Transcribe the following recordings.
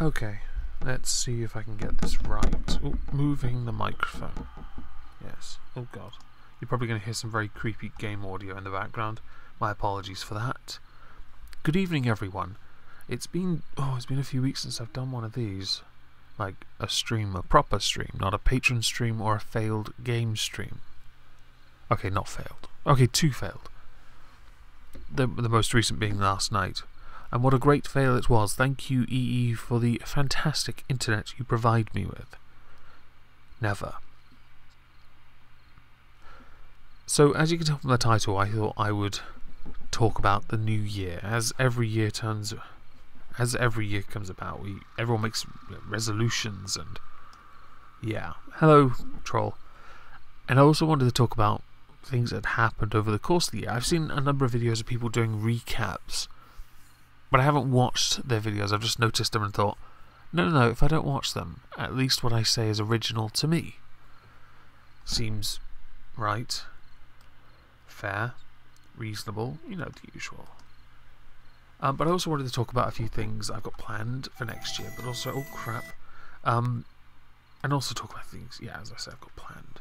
Okay, let's see if I can get this right. Oh, moving the microphone. Yes. Oh god. You're probably going to hear some very creepy game audio in the background. My apologies for that. Good evening, everyone. It's been a few weeks since I've done one of these. Like a stream, a proper stream, not a patron stream or a failed game stream. Okay, not failed. Okay, two failed. The most recent being last night. And what a great fail it was. Thank you, EE, for the fantastic internet you provide me with. Never. So, as you can tell from the title, I thought I would talk about the new year. As every year comes about, everyone makes resolutions and... yeah. Hello, troll. And I also wanted to talk about things that happened over the course of the year. I've seen a number of videos of people doing recaps, but I haven't watched their videos. I've just noticed them and thought, no, if I don't watch them, at least what I say is original to me. Seems right, fair, reasonable, you know, the usual. But I also wanted to talk about a few things I've got planned for next year, but also, oh crap, and also talk about things, yeah, as I said, I've got planned.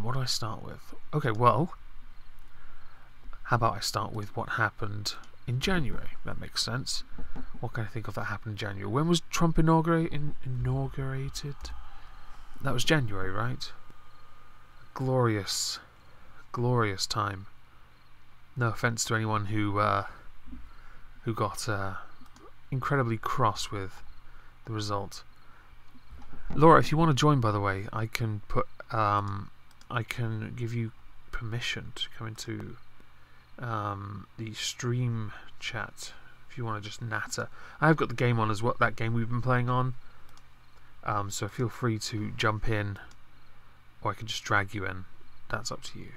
What do I start with? Okay, well, how about I start with what happened in January? That makes sense. What can I think of that happened in January? When was Trump inaugurated? That was January, right? Glorious time. No offense to anyone who got incredibly cross with the result. Laura, if you want to join, by the way, I can give you permission to come into the stream chat if you want to just natter. I've got the game on as well, that game we've been playing on. So feel free to jump in, or I can just drag you in. That's up to you.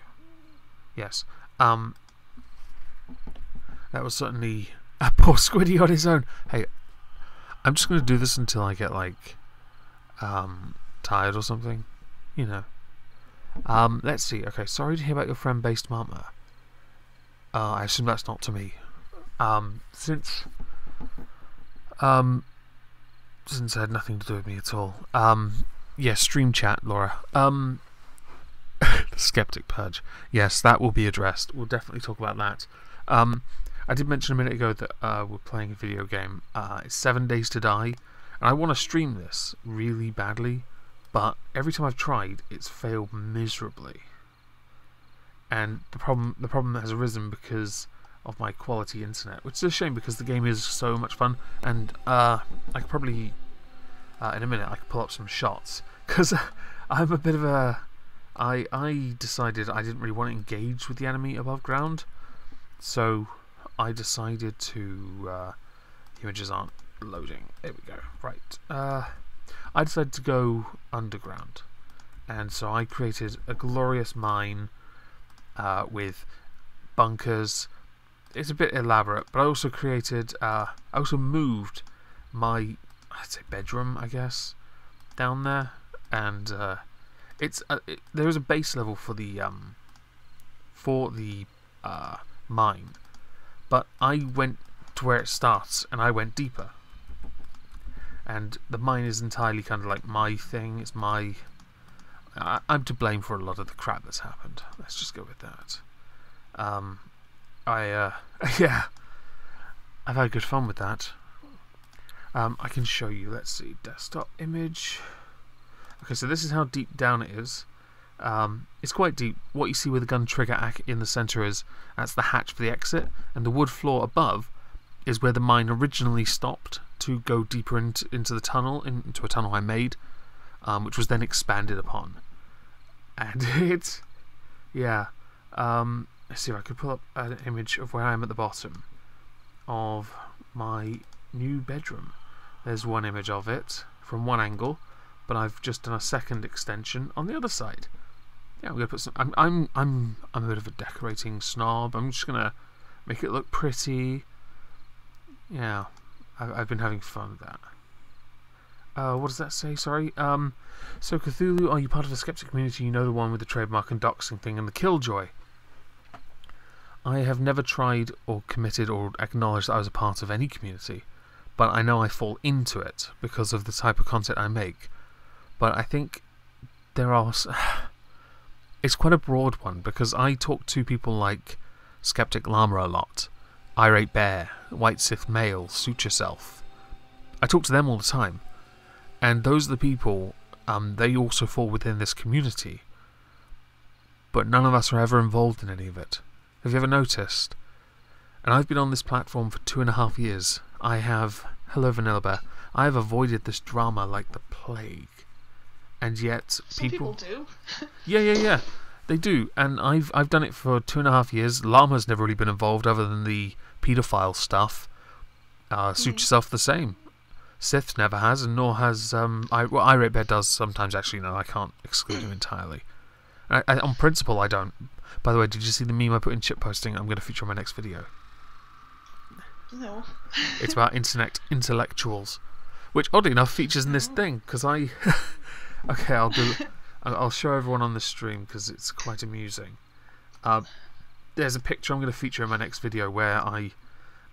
Yes. That was certainly a poor Squiddy on his own. Hey, I'm just going to do this until I get like tired or something, you know. Let's see. Okay, sorry to hear about your friend Based Mama. I assume that's not to me. Since it had nothing to do with me at all. Yeah, stream chat, Laura. The Skeptic Purge. Yes, that will be addressed. We'll definitely talk about that. I did mention a minute ago that we're playing a video game. It's 7 Days to Die, and I want to stream this really badly, but every time I've tried, it's failed miserably. And the problem has arisen because of my quality internet, which is a shame because the game is so much fun, and I could probably in a minute I could pull up some shots, because I'm a bit of a... I decided I didn't really want to engage with the enemy above ground, so I decided to... the images aren't loading. There we go. Right. I decided to go underground, and so I created a glorious mine with bunkers. It's a bit elaborate, but I also created... I also moved my, I'd say, bedroom, I guess, down there, and there is a base level for the mine, but I went to where it starts and I went deeper, and the mine is entirely kind of like my thing. It's my... I'm to blame for a lot of the crap that's happened. Let's just go with that. Yeah, I've had good fun with that. I can show you. Let's see, desktop image. Okay, so this is how deep down it is. It's quite deep. What you see with the gun trigger in the center that's the hatch for the exit, and the wood floor above is where the mine originally stopped to go deeper into the tunnel, into a tunnel I made, which was then expanded upon. And it's... yeah. Let's see if I could pull up an image of where I am at the bottom of my new bedroom. There's one image of it from one angle, but I've just done a second extension on the other side. Yeah, I'm gonna put some... I'm a bit of a decorating snob. I'm just gonna make it look pretty. Yeah, I've been having fun with that. What does that say? Sorry. So Cthulhu, are you part of the skeptic community? You know, the one with the trademark and doxing thing and the killjoy. I have never tried or committed or acknowledged that I was a part of any community, but I know I fall into it because of the type of content I make. But I think there are... It's quite a broad one, because I talk to people like Skeptic Llama a lot, Irate Bear, White Sith Male, Suit Yourself. I talk to them all the time, and those are the people, they also fall within this community, but none of us are ever involved in any of it. Have you ever noticed? And I've been on this platform for 2.5 years. I have... Hello, Vanilla Bear. I have avoided this drama like the plague. And yet Some people do. Yeah. They do. And I've done it for 2.5 years. Llama's never really been involved other than the paedophile stuff. Suit Yourself the same. Sith never has, and nor has... Irate Bear does sometimes, actually. No, I can't exclude him entirely. On principle, I don't. By the way, did you see the meme I put in shitposting? I'm going to feature on my next video. No. It's about internet intellectuals, which oddly enough features in this thing, because I... Okay, I'll show everyone on the stream because it's quite amusing. There's a picture I'm going to feature in my next video where I'm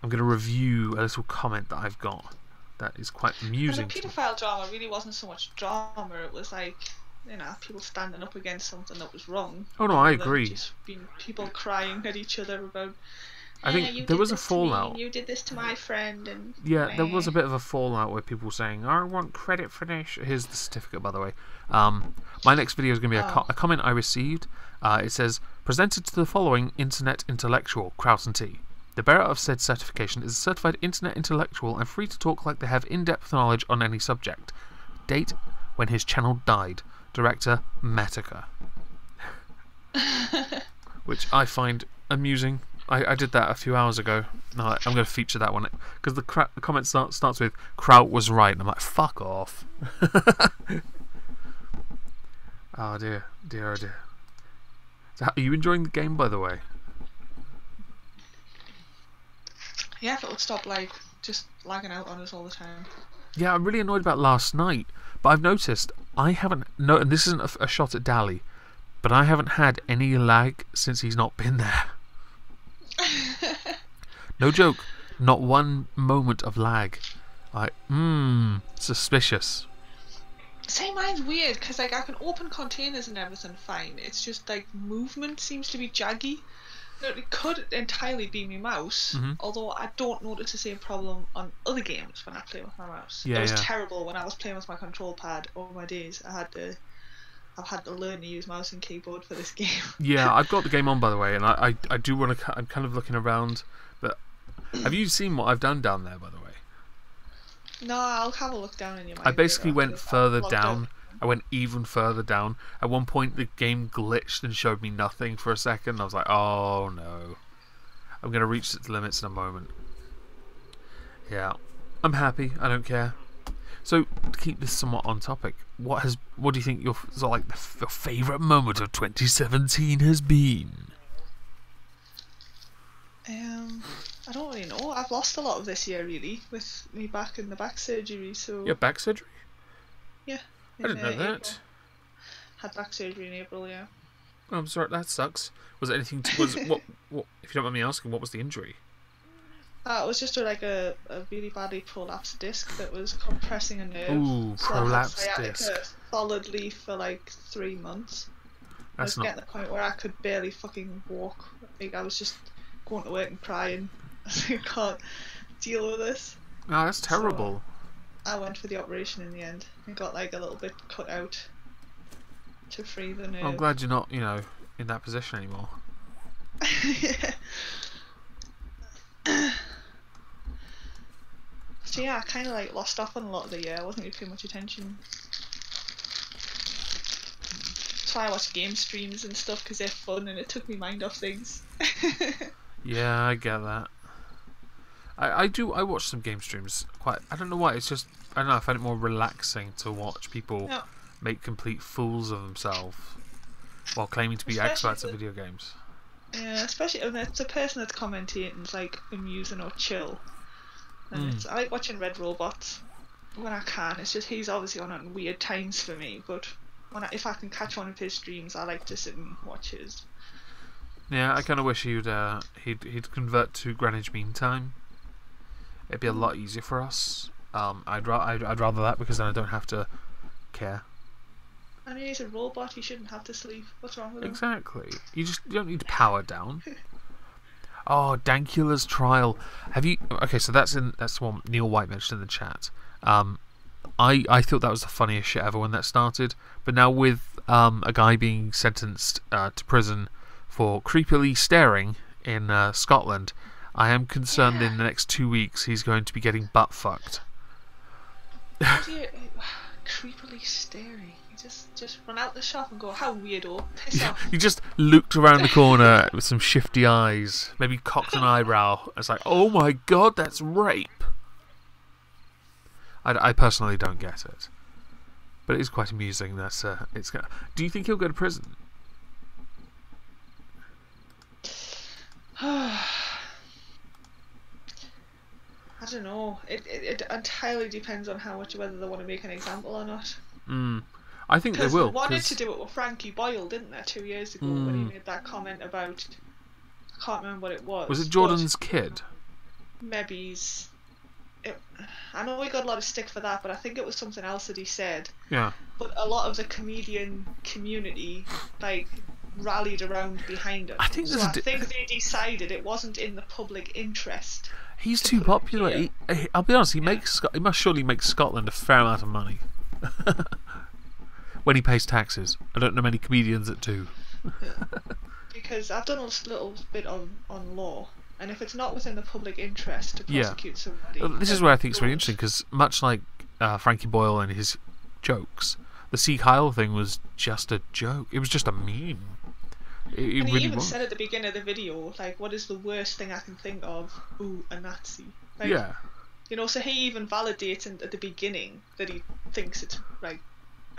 going to review a little comment that I've got that is quite amusing. The paedophile drama really wasn't so much drama, it was like, people standing up against something that was wrong. Oh no, I agree. Just being people crying at each other about... I think there was a fallout. You did this to my friend, and yeah, there was a bit of a fallout where people were saying, "I want credit for this." Here's the certificate, by the way. My next video is going to be a comment I received. It says, "Presented to the following internet intellectual, Kraus and T. The bearer of said certification is a certified internet intellectual and free to talk like they have in-depth knowledge on any subject. Date when his channel died. Director Metica." Which I find amusing. I did that a few hours ago. No, I'm going to feature that one because the comment starts with "Kraut was right," and I'm like, "Fuck off." Oh dear. So, are you enjoying the game, by the way? Yeah, if it would stop just lagging out on us all the time. Yeah, I'm really annoyed about last night, but I've noticed I haven't. No, and this isn't a shot at Dally, but I haven't had any lag since he's not been there. No joke, not one moment of lag. Suspicious. See, mine's weird because I can open containers and everything fine. It's just movement seems to be jaggy. It could entirely be my mouse, although I don't notice the same problem on other games when I play with my mouse. Yeah, it was terrible when I was playing with my control pad. All my days, I've had to learn to use mouse and keyboard for this game. Yeah, I've got the game on, by the way, and I do want to... I'm kind of looking around, but... Have you seen what I've done down there, by the way? No, I'll have a look down in your mind. I basically went further down. I went even further down. At one point, the game glitched and showed me nothing for a second. I was like, oh no. I'm going to reach its limits in a moment. Yeah. I'm happy. I don't care. So, to keep this somewhat on topic, what do you think your favourite moment of 2017 has been? I don't really know. I've lost a lot of this year, really, with me back in the back surgery. So. Your back surgery? Yeah. I didn't know that. April. Had back surgery in April, yeah. Oh, I'm sorry. That sucks. Was it anything? What? If you don't mind me asking, what was the injury? It was just a really badly prolapsed disc that was compressing a nerve. Ooh, prolapsed so disc. Solidly for 3 months. I was getting to the point where I could barely fucking walk. I was just going to work and crying. I can't deal with this. Oh, that's terrible. So I went for the operation in the end. I got a little bit cut out to free the nerve. I'm glad you're not, in that position anymore. Yeah. So yeah, I kind of lost off on a lot of the year. I wasn't really paying much attention. That's why I watch game streams and stuff, because they're fun and it took me mind off things. Yeah, I get that. I watch some game streams quite. I don't know why. It's just I don't know. I find it more relaxing to watch people make complete fools of themselves while claiming to be experts at video games. Yeah, especially when it's a person that's commentating is amusing or chill. And I like watching Red Robots when I can. It's just he's obviously on at weird times for me, but if I can catch one of his streams, I like to sit and watch his. Yeah, I kind of wish he'd convert to Greenwich Mean Time. It'd be a lot easier for us. I'd rather that, because then I don't have to care. I mean, he's a robot. He shouldn't have to sleep. What's wrong with him? Exactly. You don't need to power down. Oh, Dankula's Trial. Have you? Okay, so that's one Neil White mentioned in the chat. I thought that was the funniest shit ever when that started. But now with a guy being sentenced to prison for creepily staring in Scotland, I am concerned in the next 2 weeks he's going to be getting butt fucked. Creepily staring. You just run out the shop and go, how weirdo, piss off. He just looked around the corner with some shifty eyes, maybe cocked an eyebrow. It's like, oh my god, that's rape. I personally don't get it, but it is quite amusing that it's. Do you think he'll go to prison? I don't know. It entirely depends on whether they want to make an example or not. I think they will. They wanted to do it with Frankie Boyle, didn't they, 2 years ago, when he made that comment about... I can't remember what it was. Was it Jordan's kid? Maybe I know he got a lot of stick for that, but I think it was something else that he said. Yeah. But a lot of the comedian community, rallied around behind him. I think they decided it wasn't in the public interest. He's too popular. I'll be honest, he must surely make Scotland a fair amount of money. When he pays taxes. I don't know many comedians that do. Because I've done a little bit on law, and if it's not within the public interest to prosecute somebody... This is where I think it's really interesting, because much like Frankie Boyle and his jokes, the Sieg Heil thing was just a joke. It was just a meme. He even said at the beginning of the video, what is the worst thing I can think of? Ooh, a Nazi. Yeah. You know, so he even validates at the beginning that he thinks it's a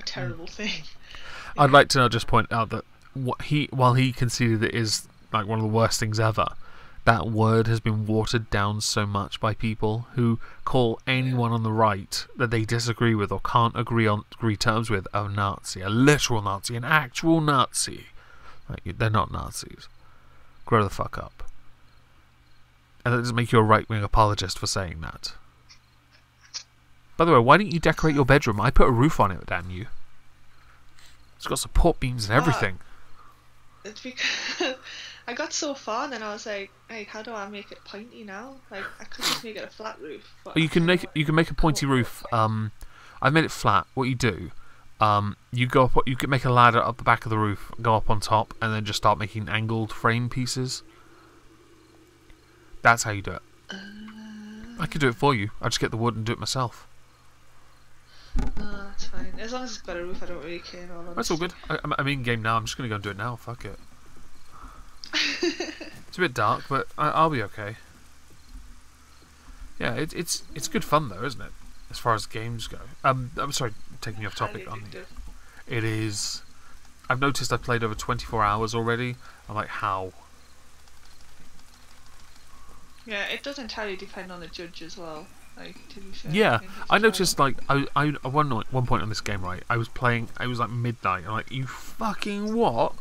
terrible thing. I'd like to just point out that while he conceded it is one of the worst things ever, that word has been watered down so much by people who call anyone on the right that they disagree with or can't agree terms with a Nazi, a literal Nazi, an actual Nazi. They're not Nazis. Grow the fuck up. And that doesn't make you a right-wing apologist for saying that. By the way, why didn't you decorate your bedroom? I put a roof on it, damn you. It's got support beams and everything. It's because I got so far and then I was like, hey, how do I make it pointy now? I could just make it a flat roof. But you can make a pointy roof. I've made it flat. What you do, you go up. You can make a ladder up the back of the roof, go up on top, and then just start making angled frame pieces. That's how you do it. I could do it for you. I just get the wood and do it myself. No, that's fine. As long as it's got a roof, I don't really care. That's all good. I'm in game now. I'm just going to go and do it now. Fuck it. It's a bit dark, but I'll be okay. Yeah, it's good fun though, isn't it? As far as games go. I'm sorry, taking you off topic. It is. I've noticed I've played over 24 hours already. I'm like, how? Yeah, it does entirely depend on the judge as well. To be fair. Yeah, I noticed I at one point on this game, right, I was playing, it was midnight, I'm like, you fucking what?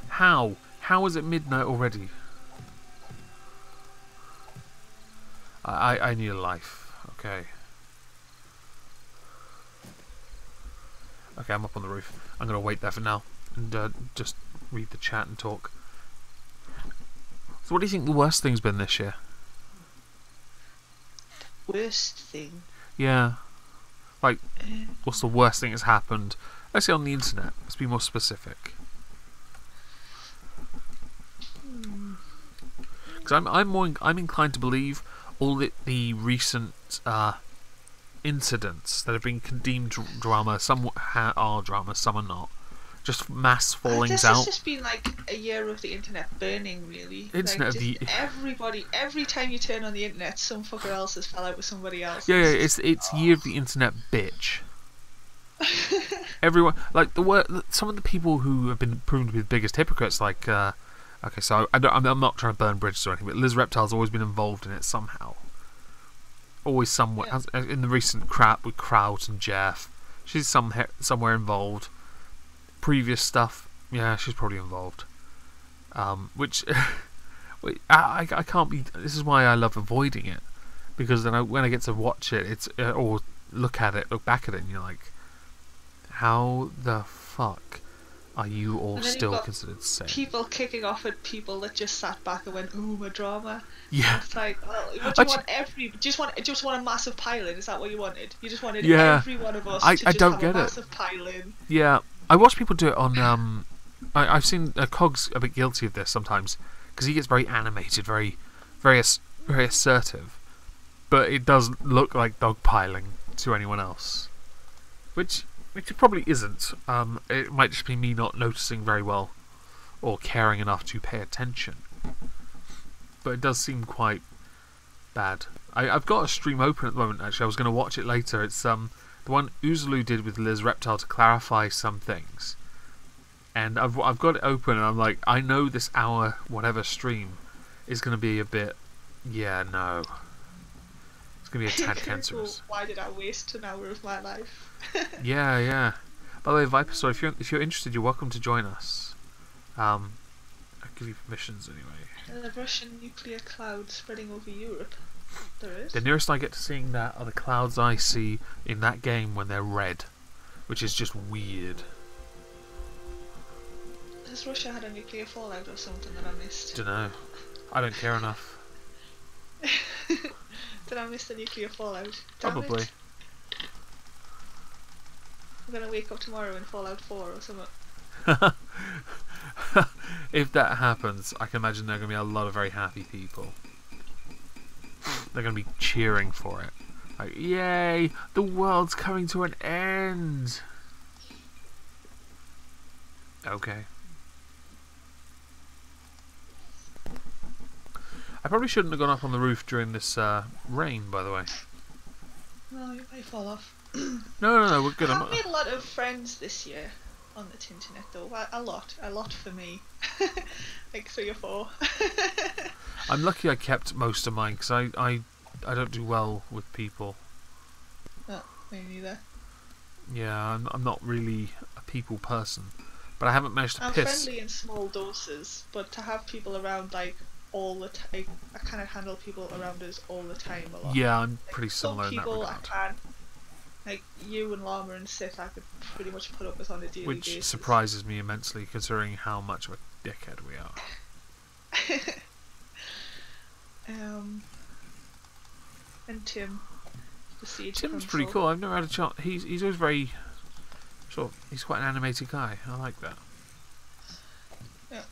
How is it midnight already? I need a life. Okay, I'm up on the roof. I'm gonna wait there for now and just read the chat and talk. So what do you think the worst thing's been this year? Worst thing? Yeah. What's the worst thing that's happened? Let's say on the internet. Let's be more specific. Because I'm inclined to believe all the recent incidents that have been deemed drama. Some are drama, some are not. Just mass fallings out. This has just been a year of the internet burning, really. Every time you turn on the internet, some fucker else has fell out with somebody else. Yeah, it's year of the internet, bitch. Everyone, some of the people who have been proven to be the biggest hypocrites, okay, so I'm not trying to burn bridges or anything, but Liz Reptile's always been involved in it somehow. Always somewhere. Yeah. In the recent crap with Kraut and Jeff, she's somewhere involved. Previous stuff, Yeah, she's probably involved. Which, I can't be. This is why I love avoiding it, because then when I get to watch it, or look back at it, and you're like, how the fuck are you all still considered sane? People kicking off at people that just sat back and went, "Ooh, my drama." Yeah. It's like, well, what do you want? Just want a massive pile-in? Is that what you wanted? You just wanted every one of us to just have a massive pile-in. Yeah, I watch people do it on. I've seen Cog's a bit guilty of this sometimes because he gets very animated, very assertive, but it does look like dogpiling to anyone else, which it probably isn't. It might just be me not noticing very well or caring enough to pay attention. But it does seem quite bad. I've got a stream open at the moment, actually. I was going to watch it later. It's the one Uzulu did with Liz Reptile to clarify some things. And I've got it open and I'm like, I know this hour whatever stream is going to be a bit... Yeah, no. It's going to be a tad cancerous. Why did I waste an hour of my life? Yeah. By the way, Viper, so if you're interested, you're welcome to join us. I'll give you permissions anyway. The Russian nuclear cloud spreading over Europe. There is. The nearest I get to seeing that are the clouds I see in that game when they're red, which is just weird. Has Russia had a nuclear fallout or something that I missed? Dunno. I don't care enough. Did I miss the nuclear fallout? Probably. I'm gonna wake up tomorrow in Fallout 4 or something. If that happens, I can imagine there are going to be a lot of very happy people. They're going to be cheering for it. Like, yay! The world's coming to an end! Okay. I probably shouldn't have gone up on the roof during this rain, by the way. No, you may fall off. No, we're good. I've made a lot of friends this year on the internet, though. A lot for me. Like 3 or 4. I'm lucky I kept most of mine because I don't do well with people. No, me neither. Yeah, I'm not really a people person, but I haven't managed to I'm piss. friendly in small doses, but to have people around like all the time, I kind of handle people around us all the time a lot. Yeah, I'm like, pretty similar in that regard. Some people I can, like you and Llama and Sith, I could pretty much put up with on a daily basis. Which surprises me immensely, considering how much of a dickhead we are. And Tim, the siege Tim's console. pretty cool. I've never had a chance. He's always very sort of. He's quite an animated guy. I like that. Yeah.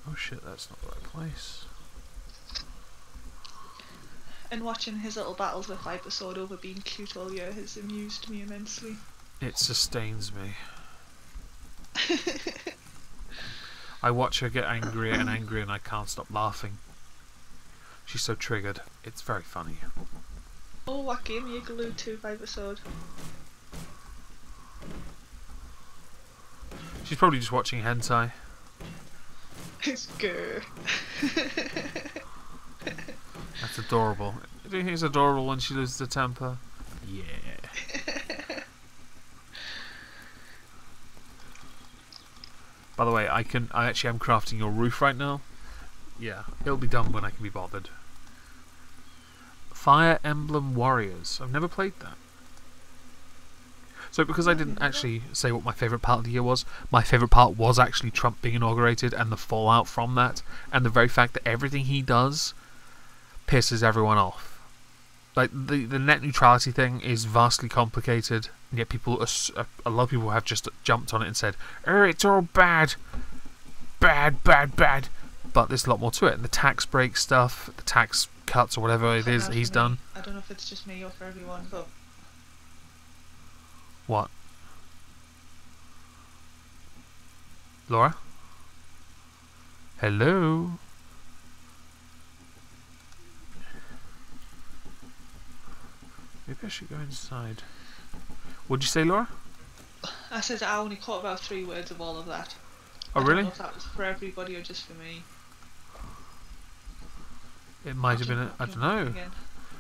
Oh shit, that's not the right place. And watching his little battles with Viper Sword over being cute all year has amused me immensely. It sustains me. I watch her get angrier and angrier and I can't stop laughing. She's so triggered. It's very funny. Oh, what game are you glued to, Viper Sword? She's probably just watching hentai. It's good. That's adorable. Do you think it's adorable when she loses her temper? Yeah. By the way, I actually am crafting your roof right now. Yeah, it'll be done when I can be bothered. Fire Emblem Warriors. I've never played that. So because I didn't actually say what my favourite part of the year was, my favourite part was actually Trump being inaugurated and the fallout from that, and the very fact that everything he does pisses everyone off. Like, the net neutrality thing is vastly complicated, and yet a lot of people have just jumped on it and said, it's all bad. Bad. But there's a lot more to it. And the tax break stuff, the tax cuts or whatever it is that he's done. I don't know if it's just me or for everyone, but... What? Laura? Hello? Maybe I should go inside. What'd you say, Laura? I said I only caught about 3 words of all of that. Oh, really? I don't know if that was for everybody or just for me. It might have been. I don't know.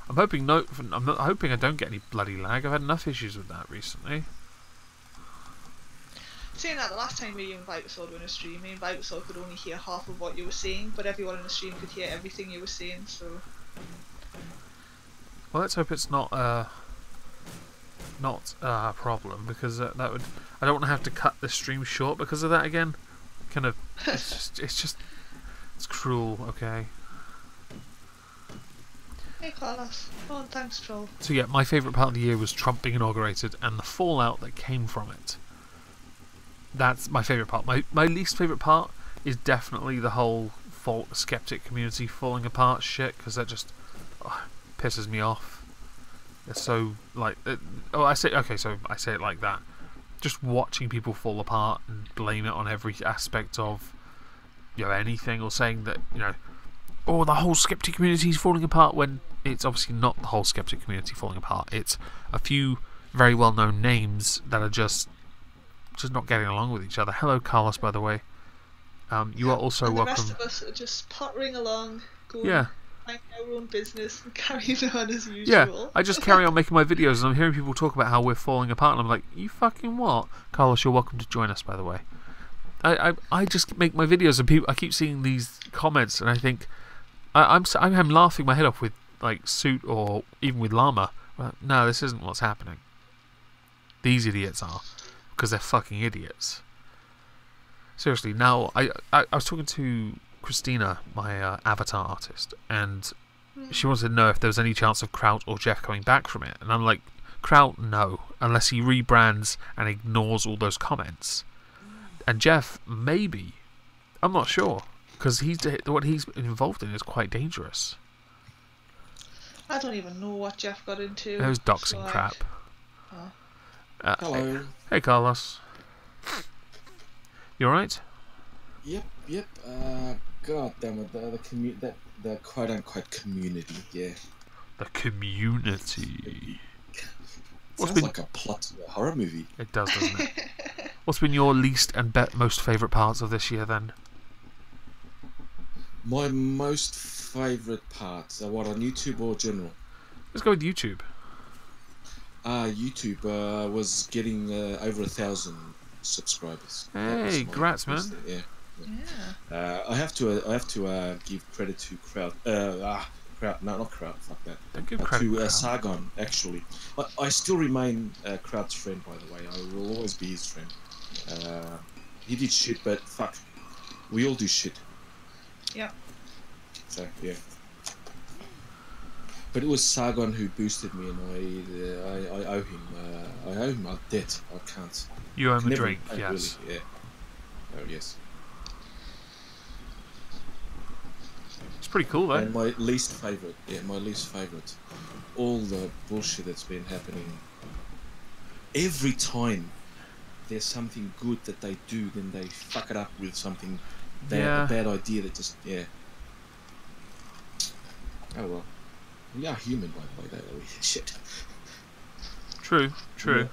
I'm hoping I'm not hoping I don't get any bloody lag. I've had enough issues with that recently. Saying that, the last time me and Vitasoul were in a stream, me and Vitasoul could only hear half of what you were saying, but everyone in the stream could hear everything you were saying, so... Well, let's hope it's not a problem, because that would... I don't want to have to cut the stream short because of that again. Kind of... It's cruel, okay? Hey Carlos. Oh, and thanks, Troll. So yeah, my favourite part of the year was Trump being inaugurated and the fallout that came from it. That's my favourite part. My least favourite part is definitely the whole skeptic community falling apart shit, because that just pisses me off. It's so like I say it like that. Just watching people fall apart and blame it on every aspect of anything, or saying that the whole skeptic community is falling apart, when it's obviously not the whole skeptic community falling apart. It's a few very well known names that are just not getting along with each other. Hello, Carlos, by the way. You are also and welcome. The rest of us are just pottering along, going like our own business and carrying on as usual. Yeah, I just carry on making my videos, and I'm hearing people talk about how we're falling apart, and I'm like, you fucking what? Carlos, you're welcome to join us, by the way. I just make my videos, and I keep seeing these comments, and I think I'm laughing my head off with like Suit or even with Llama. But no, this isn't what's happening. These idiots are, because they're fucking idiots. Seriously, now I was talking to Christina, my avatar artist, and she wanted to know if there was any chance of Kraut or Jeff coming back from it, and I'm like, Kraut, no, unless he rebrands and ignores all those comments. And Jeff, maybe. I'm not sure, because what he's involved in is quite dangerous. I don't even know what Jeff got into. It was doxing crap. Hello. Hey, Carlos. You alright? Yep. God damn it, the quote unquote community, yeah. The community. Sounds like a plot to a horror movie. It does, doesn't it? What's been your least and most favourite parts of this year then? My most favourite parts are what, on YouTube or general? Let's go with YouTube. YouTube was getting over 1,000 subscribers. Hey, congrats, man. Yeah. I have to give credit to Kraut. Kraut, no, not Kraut. Fuck that. Don't give credit to Sargon, actually. I still remain Kraut's friend, by the way. I will always be his friend. He did shit, but fuck, we all do shit. Yeah. So yeah. But it was Sargon who boosted me, and I owe him. I owe him a debt. I can't. You owe him a drink, yes. Really, yeah. Oh yes. It's pretty cool, though. And my least favourite, all the bullshit that's been happening. Every time there's something good that they do, then they fuck it up with something bad, a bad idea that just, Oh well. We are human, by the way, don't we? Shit. True. Yeah.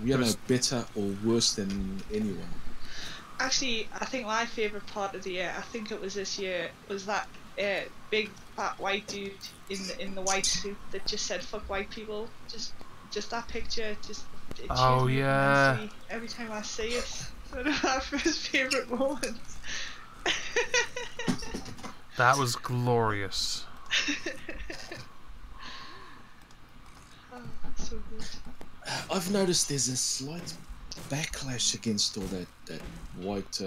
We are no better or worse than anyone. Actually, I think my favourite part of the year, I think it was this year, was that big fat white dude in the white suit that just said "fuck white people." Just that picture, it oh yeah. me every time I see it. It's one of my first favourite moments. That was glorious. Oh, so good. I've noticed there's a slight backlash against all that white,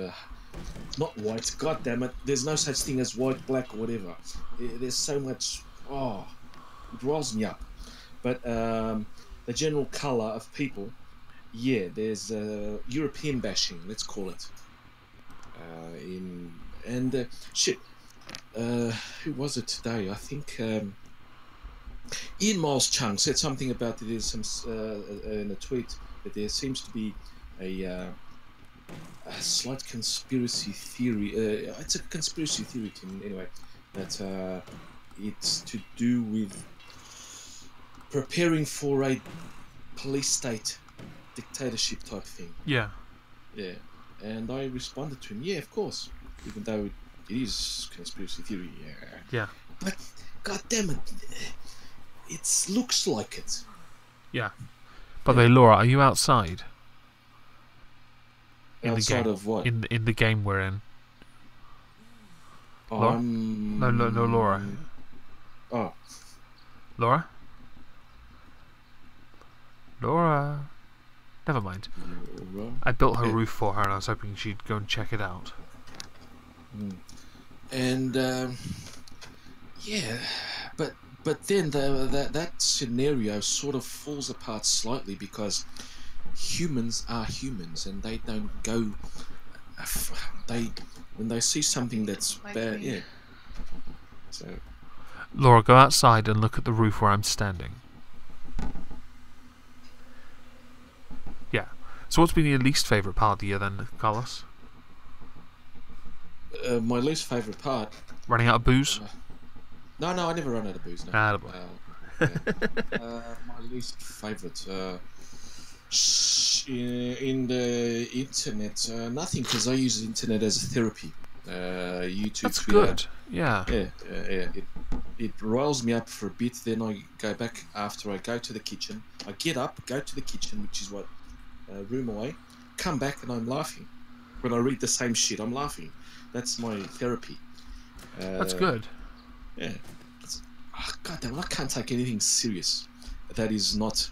not white, god damn it, there's no such thing as white, black, or whatever. There's so much, it riles me up. But the general colour of people, there's European bashing, let's call it. Who was it today? I think Ian Miles Chung said something about that. There's some in a tweet that there seems to be a slight conspiracy theory. It's a conspiracy theory, anyway. That it's to do with preparing for a police state dictatorship type thing. Yeah. Yeah. And I responded to him, yeah, of course, even though it is conspiracy theory. Yeah. But god damn it, it looks like it. Yeah. By the way, Laura, are you outside? in the Outside game. of what? In the game we're in. Laura? No, Laura. Oh. Laura? Laura? Never mind. Laura? I built her roof for her, and I was hoping she'd go and check it out. And yeah, but then that scenario sort of falls apart slightly because humans are humans, and they don't go. When they see something that's bad, yeah. So, Laura, go outside and look at the roof where I'm standing. Yeah. So what's been your least favourite part of the year then, Carlos? my least favourite part. Running out of booze? No, I never run out of booze. No. My least favourite. In the internet, nothing, because I use the internet as a therapy. YouTube. That's Twitter. good. Yeah. Yeah. It riles me up for a bit. Then I go back after I go to the kitchen. I get up, go to the kitchen, which is what room away. Come back and I'm laughing. When I read the same shit, I'm laughing. That's my therapy. That's good. Yeah. God damn, I can't take anything serious that is not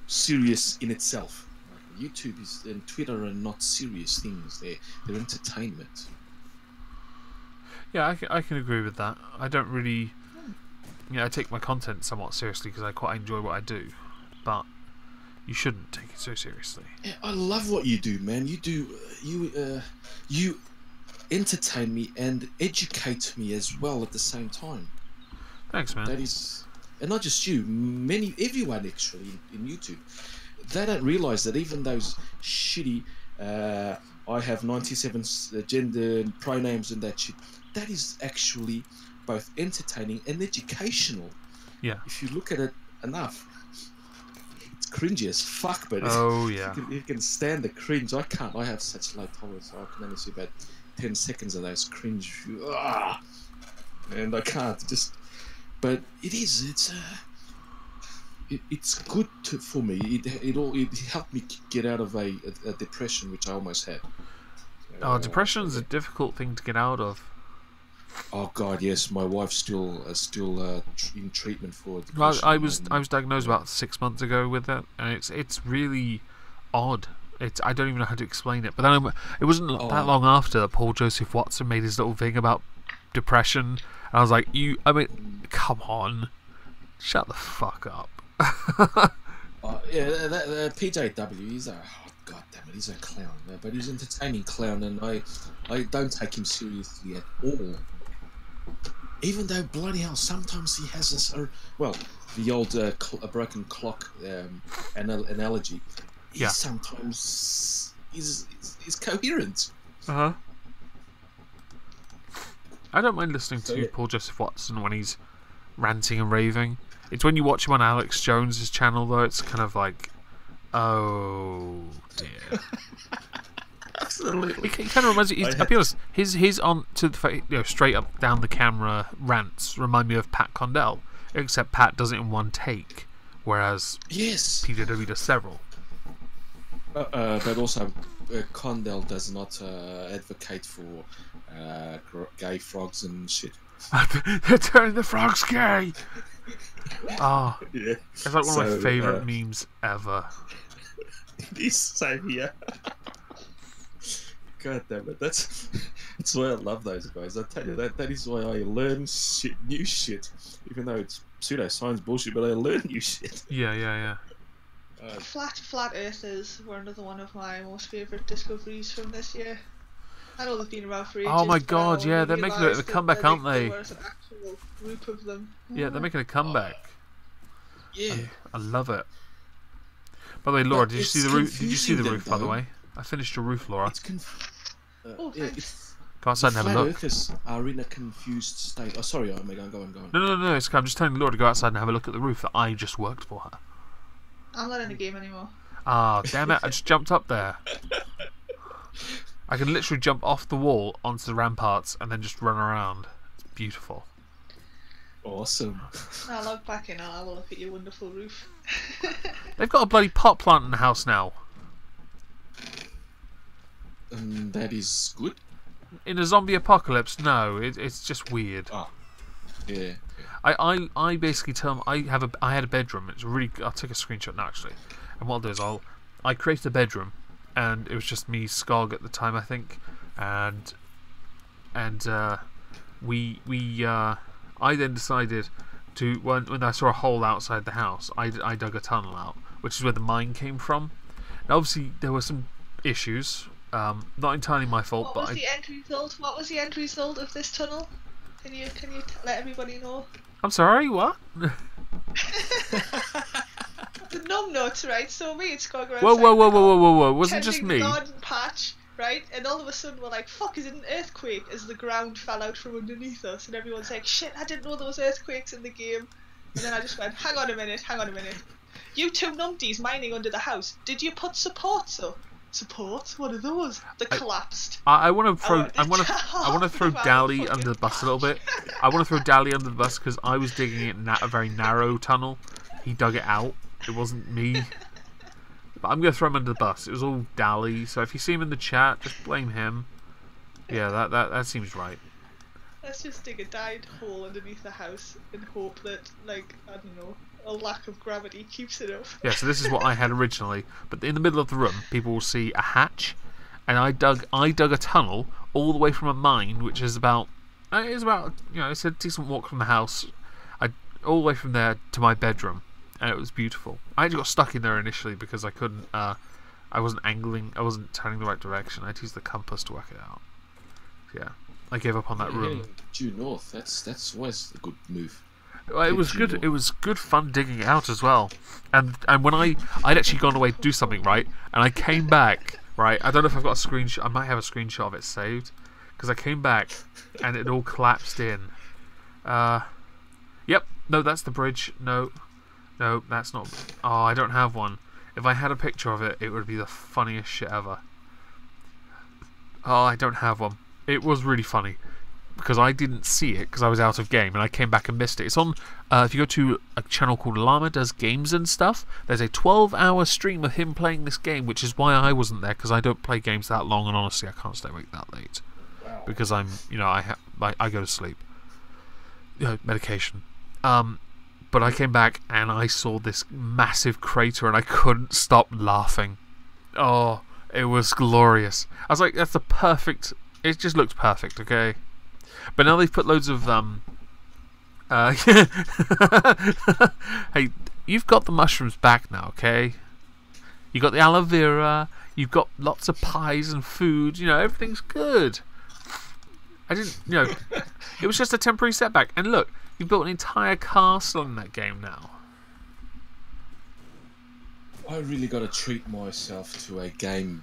serious in itself. YouTube and Twitter are not serious things. They're entertainment. Yeah, I can agree with that. I don't really... I take my content somewhat seriously because I quite enjoy what I do. But you shouldn't take it so seriously. Yeah, I love what you do, man. You entertain me and educate me as well at the same time. Thanks, man. That is... And not just you, everyone actually in YouTube. They don't realise that even those shitty, I have 97 gender pronouns and that shit, that is actually both entertaining and educational. Yeah. If you look at it enough, it's cringy as fuck, but yeah. you can stand the cringe. I can't. I have such low tolerance. I can only see about 10 seconds of those cringe. And I can't just... But it's good for me. It helped me get out of a depression, which I almost had. Depression is a difficult thing to get out of. Oh God, yes. My wife's still in treatment for depression. Well, I was diagnosed about 6 months ago with it, and it's really odd. I don't even know how to explain it. But then it wasn't that long after that Paul Joseph Watson made his little thing about depression, and I was like, come on, shut the fuck up. PJW, he's God damn it, he's a clown, but he's an entertaining clown, and I don't take him seriously at all. Even though, bloody hell, sometimes he has this, the old a broken clock analogy. He sometimes is coherent. I don't mind listening to Paul Joseph Watson when he's ranting and raving. It's when you watch him on Alex Jones's channel, though, it's kind of like, oh dear. Absolutely. It kind of reminds me. I'll be honest. His on to the straight up down the camera rants remind me of Pat Condell, except Pat does it in one take, whereas PJW does several. But also, Condell does not advocate for gay frogs and shit. They're turning the frogs gay. Oh, yeah. It's like one of my favourite memes ever. It is, same here. God damn it, that's why I love those guys. I tell you, that is why I learn new shit, even though it's pseudoscience bullshit, but I learn new shit. Yeah. Flat earthers were another one of my most favourite discoveries from this year. I know they've been around for ages. Oh my god, yeah, they're making a comeback, aren't they? There was an actual group of them. Yeah, they're making a comeback. Yeah. I love it. By the way, Laura, did you see the roof? Did you see the roof, by the way? I finished your roof, Laura. Thanks. Go outside and have a look. Earthers are in a confused state. Oh, sorry, I'm going. No, it's okay. I'm just telling Laura to go outside and have a look at the roof that I just worked for her. I'm not in the game anymore. Ah, damn it, I just jumped up there. I can literally jump off the wall onto the ramparts and then just run around. It's beautiful. Awesome. I'll log back in and I'll have a look at your wonderful roof. They've got a bloody pot plant in the house now. that is good. In a zombie apocalypse, no, it's just weird. Ah, yeah. I basically tell them I had a bedroom. It's really. I'll take a screenshot now actually, and what I'll do is I created a bedroom, and it was just me, Skog at the time I think, and I then decided to when I saw a hole outside the house, I dug a tunnel out, which is where the mine came from. Now obviously there were some issues, not entirely my fault. What was the end result? What was the end result of this tunnel? Can you let everybody know? I'm sorry, what? The numb notes, right? So me and Skog were Whoa! Wasn't just me. Garden patch, right? And all of a sudden we're like, "Fuck! Is it an earthquake?" As the ground fell out from underneath us, and everyone's like, "Shit! I didn't know there was earthquakes in the game." And then I just went, "Hang on a minute. You two numpties mining under the house. Did you put supports up?" Supports? What are those? They collapsed. I want to throw. I want to throw Dally under the bus a little bit. I want to throw Dally under the bus because I was digging it in a very narrow tunnel. He dug it out. It wasn't me. But I'm gonna throw him under the bus. It was all Dally. So if you see him in the chat, just blame him. Yeah, that seems right. Let's just dig a dyed hole underneath the house and hope that, like, I don't know, a lack of gravity keeps it up. Yeah, so this is what I had originally, but in the middle of the room, people will see a hatch, and I dug a tunnel all the way from a mine, which is about, it's a decent walk from the house, all the way from there to my bedroom, and it was beautiful. I actually got stuck in there initially because I couldn't, I wasn't angling, I wasn't turning the right direction. I had to use the compass to work it out. Yeah, I gave up on that room. Due north. That's always a good move. Well, it was good. It was good fun digging it out as well. And when I'd actually gone away to do something, right, and I came back, right. I don't know if I've got a screenshot. I might have a screenshot of it saved because I came back and it all collapsed in. Yep. No, that's the bridge. No, that's not. Oh, I don't have one. If I had a picture of it, it would be the funniest shit ever. Oh, I don't have one. It was really funny. Because I didn't see it because I was out of game and I came back and missed it. It's on, if you go to a channel called Llama Does Games and Stuff, there's a 12-hour stream of him playing this game, which is why I wasn't there because I don't play games that long and honestly I can't stay awake that late. Wow. Because I'm, I go to sleep. Medication. But I came back and I saw this massive crater and I couldn't stop laughing. Oh, it was glorious. I was like, that's the perfect, it just looks perfect, okay? But now they've put loads of hey, you've got the mushrooms back now, okay? You got the aloe vera, you've got lots of pies and food, everything's good. I didn't, it was just a temporary setback. And look, you've built an entire castle in that game now. I really got to treat myself to a game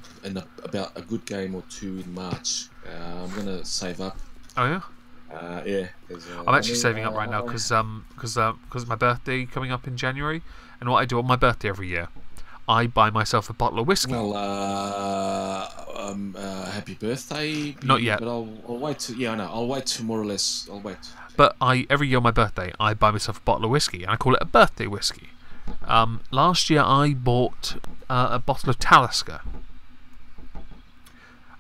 about a good game or two in March. I'm gonna save up. Oh yeah. Yeah. I'm actually saving up right now because my birthday coming up in January, and what I do on my birthday every year, I buy myself a bottle of whiskey. Well, happy birthday. Not yet. But I'll wait to. Yeah, I know. I'll wait to more or less. I'll wait. But every year on my birthday, I buy myself a bottle of whiskey, and I call it a birthday whiskey. Last year I bought a bottle of Talisker.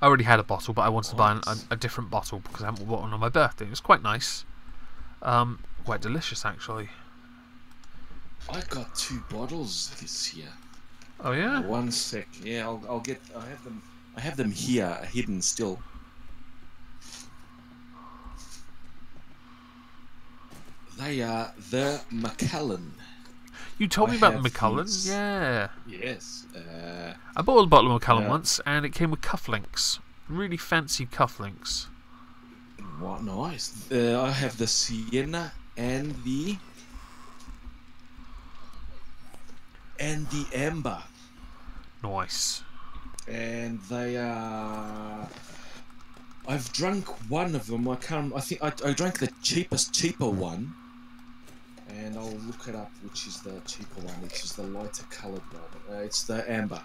I already had a bottle, but I wanted to buy a different bottle because I haven't bought one on my birthday. It was quite nice. Quite delicious, actually. I got 2 bottles this year. Oh yeah. 1 sec. Yeah, I'll get. I have them. I have them here, hidden still. They are the Macallan. You told me about the Macallan, yeah. Yes. I bought a bottle of Macallan once, and it came with cufflinks. Really fancy cufflinks. What nice. I have the Sienna and the Amber. Nice. And they are. I've drunk one of them. I think I drank the cheaper one. And I'll look it up, which is the cheaper one, which is the lighter coloured one. It's the Amber.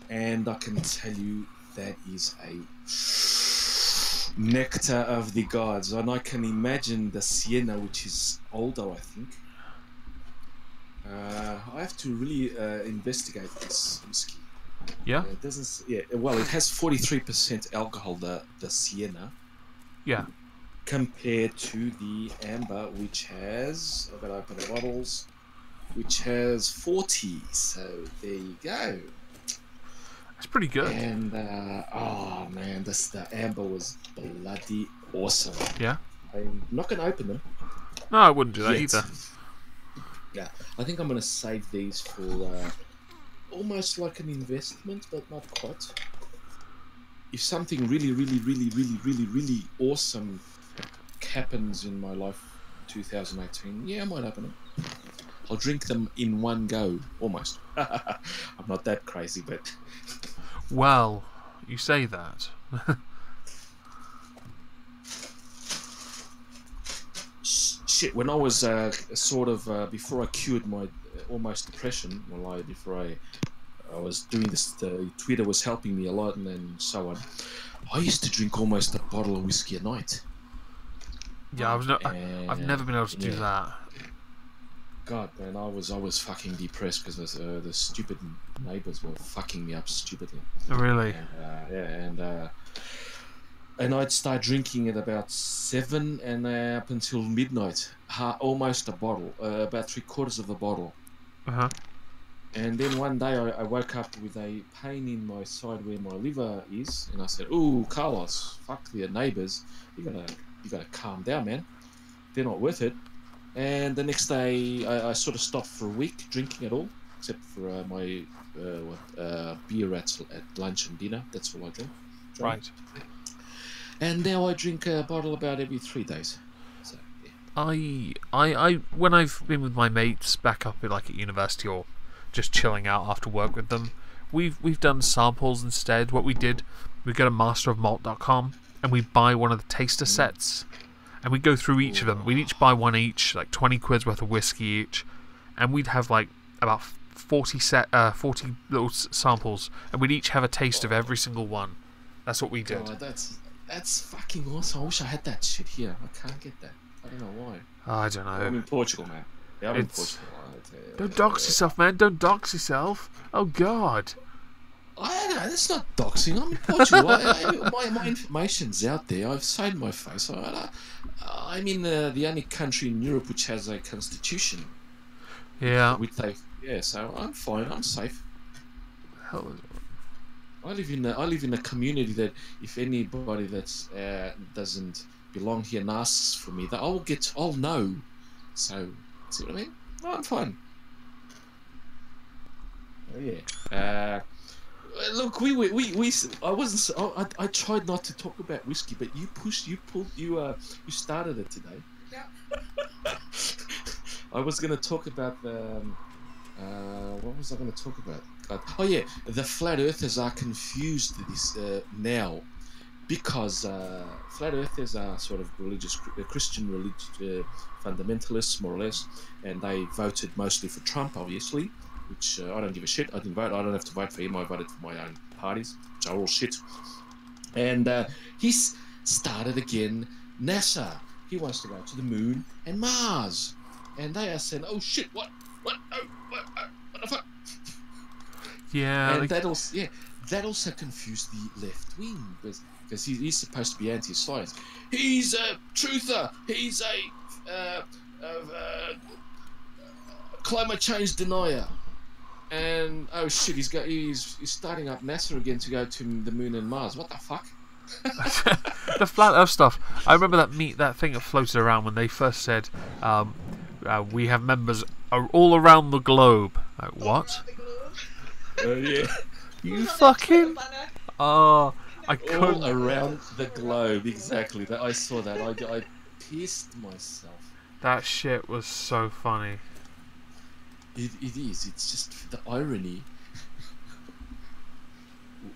And I can tell you that is a nectar of the gods. And I can imagine the Sienna, which is older, I think. I have to really investigate this whiskey. Yeah. It doesn't. Yeah. Well, it has 43% alcohol. The Sienna. Yeah. Compared to the amber, which has, I've got to open the bottles, which has 40. So there you go. It's pretty good. And oh man, the amber was bloody awesome. Yeah. I'm not going to open them. No, I wouldn't do that yet. either. Yeah, I think I'm going to save these for almost like an investment, but not quite. If something really, really, really, really, really, really awesome happens in my life 2018, yeah, I might open them. I'll drink them in one go, almost. I'm not that crazy, but Well, you say that. shit, when I was before I cured my almost depression, before I was doing this, Twitter was helping me a lot, and then so on. I used to drink almost a bottle of whiskey a night. Yeah, I've never been able to do that. God, man, I was fucking depressed because the stupid neighbors were fucking me up stupidly. Really? And I'd start drinking at about 7 and up until midnight, almost a bottle, about 3/4 of a bottle. And then one day I woke up with a pain in my side where my liver is, and I said, "Ooh, Carlos, fuck the neighbors. You gotta calm down, man. They're not worth it." And the next day I sort of stopped for a week drinking at all, except for my beer at lunch and dinner. That's all I drink. Right. And now I drink a bottle about every 3 days. So yeah. I when I've been with my mates back up at university or just chilling out after work with them, we've done samples instead. What we did, we go to masterofmalt.com and we buy one of the taster sets, and we go through each of them. We'd each buy one each, like 20 quid's worth of whiskey each, and we'd have like about 40 little samples, and we'd each have a taste of every single one. That's what we did. God, that's fucking awesome. I wish I had that shit here. I can't get that. I don't know why. I don't know. I'm in Portugal, man. Yeah, I'm in Portugal. Don't dox yourself, man. Don't dox yourself. Oh, God. I don't know. That's not doxing. I'm in Portugal. My information's out there. I've signed my face. I'm in the only country in Europe which has a constitution. Yeah. So I'm fine. I'm safe. Hell is it? I live in a community that if anybody that doesn't belong here and asks for me, that I'll know. So, see what I mean? Oh, I'm fine. Oh yeah. Look, I tried not to talk about whiskey, but you started it today. Yeah. I was going to talk about what was I going to talk about? Oh yeah, the flat earthers are confused now because flat earthers are sort of Christian religious fundamentalists, more or less, and they voted mostly for Trump, obviously, which I don't give a shit. I didn't vote. I don't have to vote for him. I voted for my own parties, which are all shit. And he's started again. NASA. He wants to go to the moon and Mars, and they are saying, "Oh shit, what the fuck?" Yeah, and that also confused the left wing because he's supposed to be anti-science. He's a truther. He's a climate change denier. And oh shit, he's starting up NASA again to go to the moon and Mars. What the fuck? The flat Earth stuff. I remember that thing that floated around when they first said, "We have members all around the globe." Like, what? Yeah. You fucking. Oh, I couldn't. All around the globe, exactly. That I saw that. I pissed myself. That shit was so funny. It is. It's just the irony.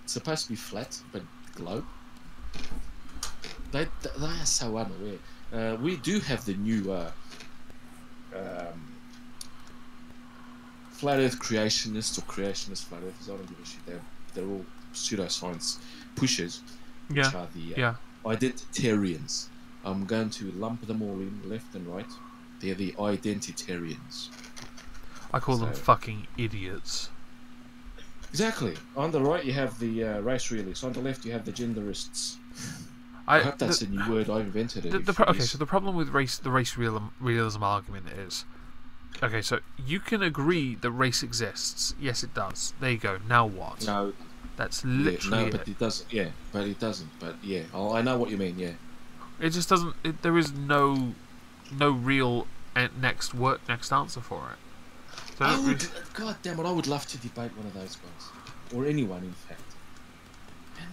It's supposed to be flat, but globe. They are so unaware. We do have the new flat Earth creationists or creationist flat earthers. I don't give a shit. They're all pseudoscience pushers, which are the identitarians. I'm going to lump them all in, left and right. They're the identitarians. I call them fucking idiots. Exactly. On the right, you have the race realists. On the left, you have the genderists. I hope that's the new word. I invented it. Okay, so the problem with the race realism argument is, okay, so you can agree that race exists. Yes, it does. There you go. Now what? No. That's literally but it doesn't. Yeah, but it doesn't. But yeah, I know what you mean. Yeah. It just doesn't. There is no real next answer for it. So God damn it! I would love to debate one of those guys, or anyone, in fact.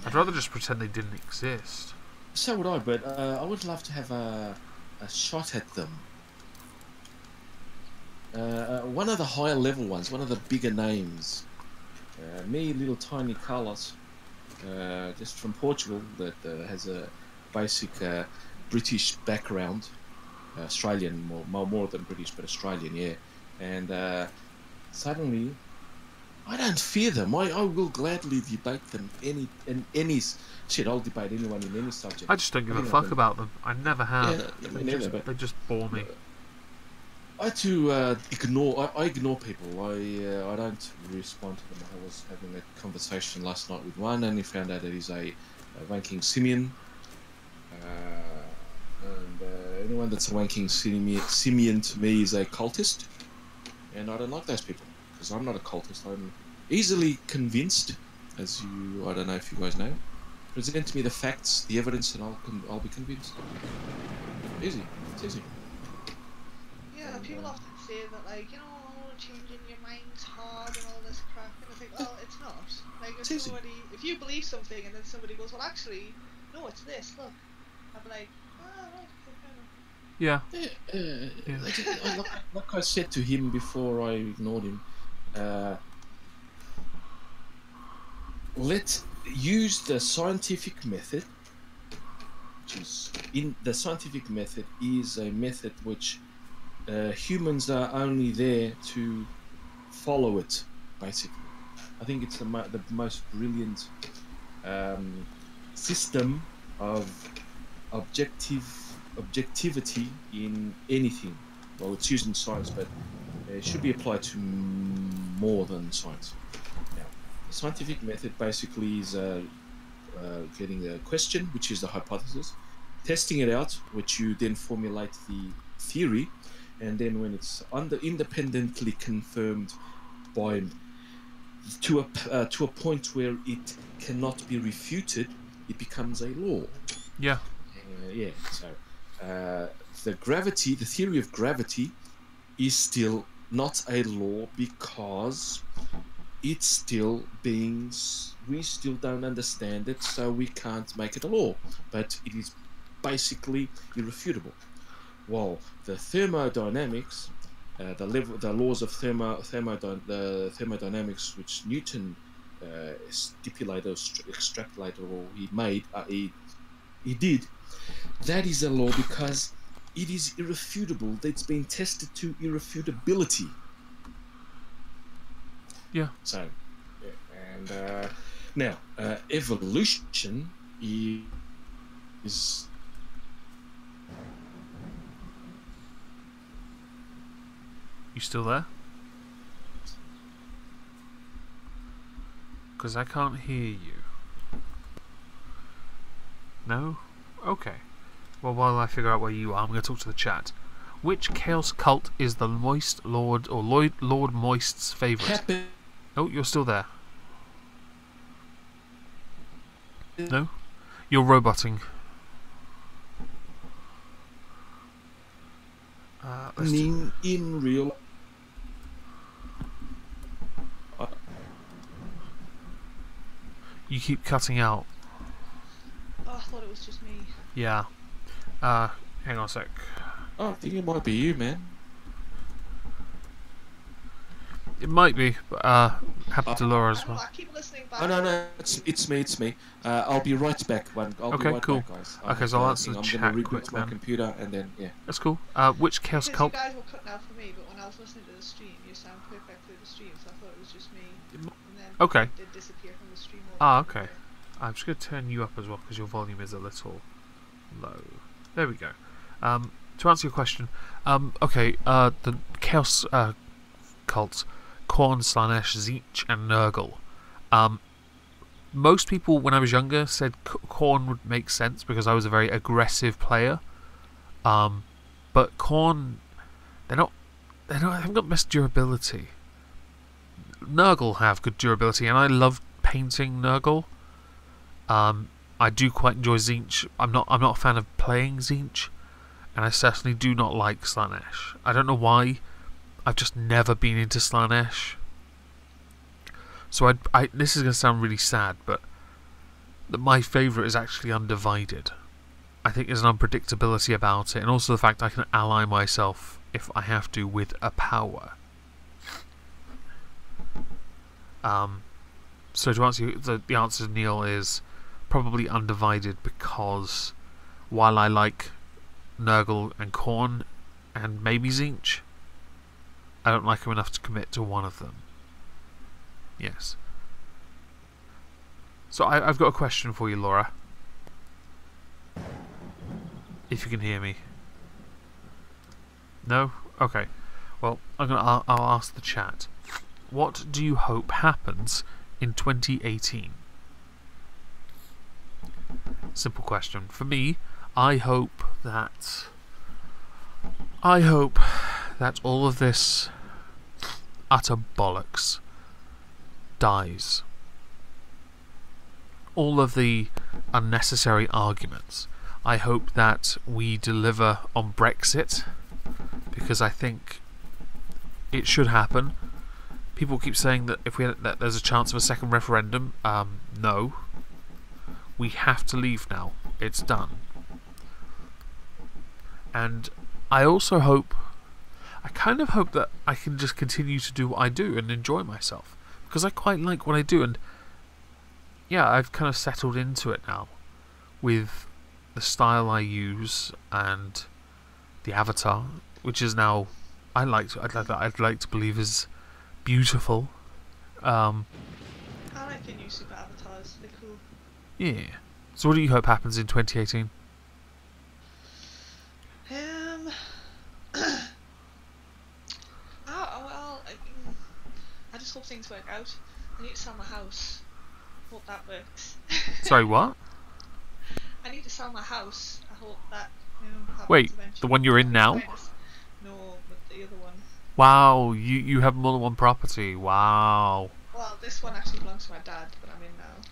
I'd rather just pretend they didn't exist. So would I, but I would love to have a shot at them. One of the higher level ones, one of the bigger names. Me, little tiny Carlos, just from Portugal, that has a basic British background, Australian, more than British, but Australian, yeah. And suddenly, I don't fear them. I will gladly debate them any shit. I'll debate anyone in any subject. I just don't give a fuck about them. I never have. Yeah, they just bore me. I had to ignore. I ignore people. I don't respond to them. I was having a conversation last night with one, and he found out that he's a wanking simian. And anyone that's a wanking simian to me is a cultist, and I don't like those people because I'm not a cultist. I'm easily convinced, as I don't know if you guys know. Present me the facts, the evidence, and I'll be convinced. Easy. It's easy. Yeah, people often say that, like, changing your mind's hard and all this crap, and I think, well, it's not. Like, if you believe something and then somebody goes, well, actually, no, it's this, look. I'd be like, right, yeah. Like I said to him before I ignored him, let's use the scientific method, the scientific method is a method which humans are only there to follow it, basically. I think it's the most brilliant system of objectivity in anything. Well, it's used in science, but it should be applied to more than science. Now, the scientific method basically is getting a question, which is the hypothesis, testing it out, which you then formulate the theory, and then when it's independently confirmed to a point where it cannot be refuted, it becomes a law. Yeah. Yeah. So the theory of gravity, is still not a law because it's still we still don't understand it, so we can't make it a law. But it is basically irrefutable. While the thermodynamics, the laws of thermodynamics, which Newton stipulated, extrapolated, or he did, that is a law because it is irrefutable. It's been tested to irrefutability. Yeah. So, yeah, and now evolution is. You still there? Because I can't hear you. No? Okay. Well, while I figure out where you are, I'm going to talk to the chat. Which Chaos cult is the Moist Lord, or Lord Moist's favourite? Oh, you're still there. No? You're roboting. In real. You keep cutting out. Oh, I thought it was just me. Yeah. Hang on a sec. Oh, I think it might be you, man. It might be, but happy to Laura as well. I keep listening back. Oh no, it's me. I'll be right back. I'll be right cool. back, guys. Okay, so I'll answer the chat I'm gonna quick reboot my then. computer and then yeah. That's cool. Which Chaos cult? You guys were cutting out for me, but when I was listening to the stream, you sound perfect through the stream, so I thought it was just me. And then Okay. it did disappear from the stream. Okay. I'm just going to turn you up as well because your volume is a little low. There we go. To answer your question, okay, the Chaos cult, Korn, Slanesh, Zeech, and Nurgle. Most people, when I was younger, said Corn would make sense because I was a very aggressive player. But Corn, they haven't got best durability. Nurgle have good durability, and I love painting Nurgle. I do quite enjoy Tzeentch. I'm not a fan of playing Tzeentch, and I certainly do not like Slaanesh. I don't know why. I've just never been into Slaanesh. So this is going to sound really sad, but my favourite is actually Undivided. I think there's an unpredictability about it, and also the fact I can ally myself, if I have to, with a power. So to answer you, the answer to Neil is probably Undivided, because while I like Nurgle and Khorne and maybe Tzeentch, I don't like them enough to commit to one of them. Yes. So I've got a question for you, Laura. If you can hear me. No? Okay. Well, I'll ask the chat. What do you hope happens in 2018? Simple question. For me, I hope that all of this utter bollocks dies. All of the unnecessary arguments. I hope that we deliver on Brexit, because I think it should happen. People keep saying that that there's a chance of a second referendum. No. We have to leave now. It's done. And I also hope, I kind of hope that I can just continue to do what I do and enjoy myself, because I quite like what I do, and yeah, I've kind of settled into it now with the style I use and the avatar, which is now I'd like to believe is beautiful. I like the new super avatars. They're cool. Yeah. So what do you hope happens in 2018? I just hope things work out. I need to sell my house. Hope that works. Sorry, what? I need to sell my house. I hope that happens Wait, eventually. the one you're in now? No, but the other one. Wow, you have more than one property. Wow. Well, this one actually belongs to my dad, but I'm in now.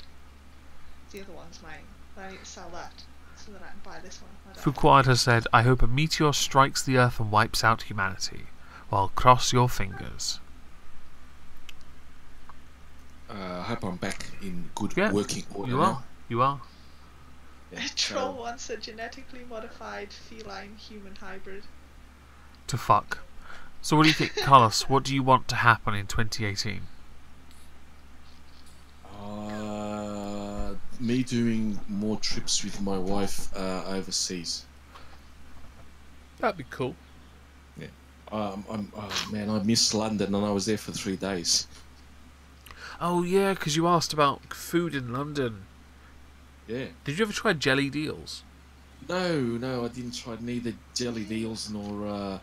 The other one's mine. But I need to sell that so that I can buy this one. Fuquad has said, I hope a meteor strikes the Earth and wipes out humanity. Well, cross your fingers. I hope I'm back in good working order. You are. You are. Yeah, Troll wants a genetically modified feline human hybrid. To fuck. So what do you think, Carlos? What do you want to happen in 2018? Me doing more trips with my wife overseas. That'd be cool. Yeah. Man, I miss London, and I was there for 3 days. Oh yeah, because you asked about food in London. Yeah. Did you ever try jelly deals? No, I didn't try neither jelly deals nor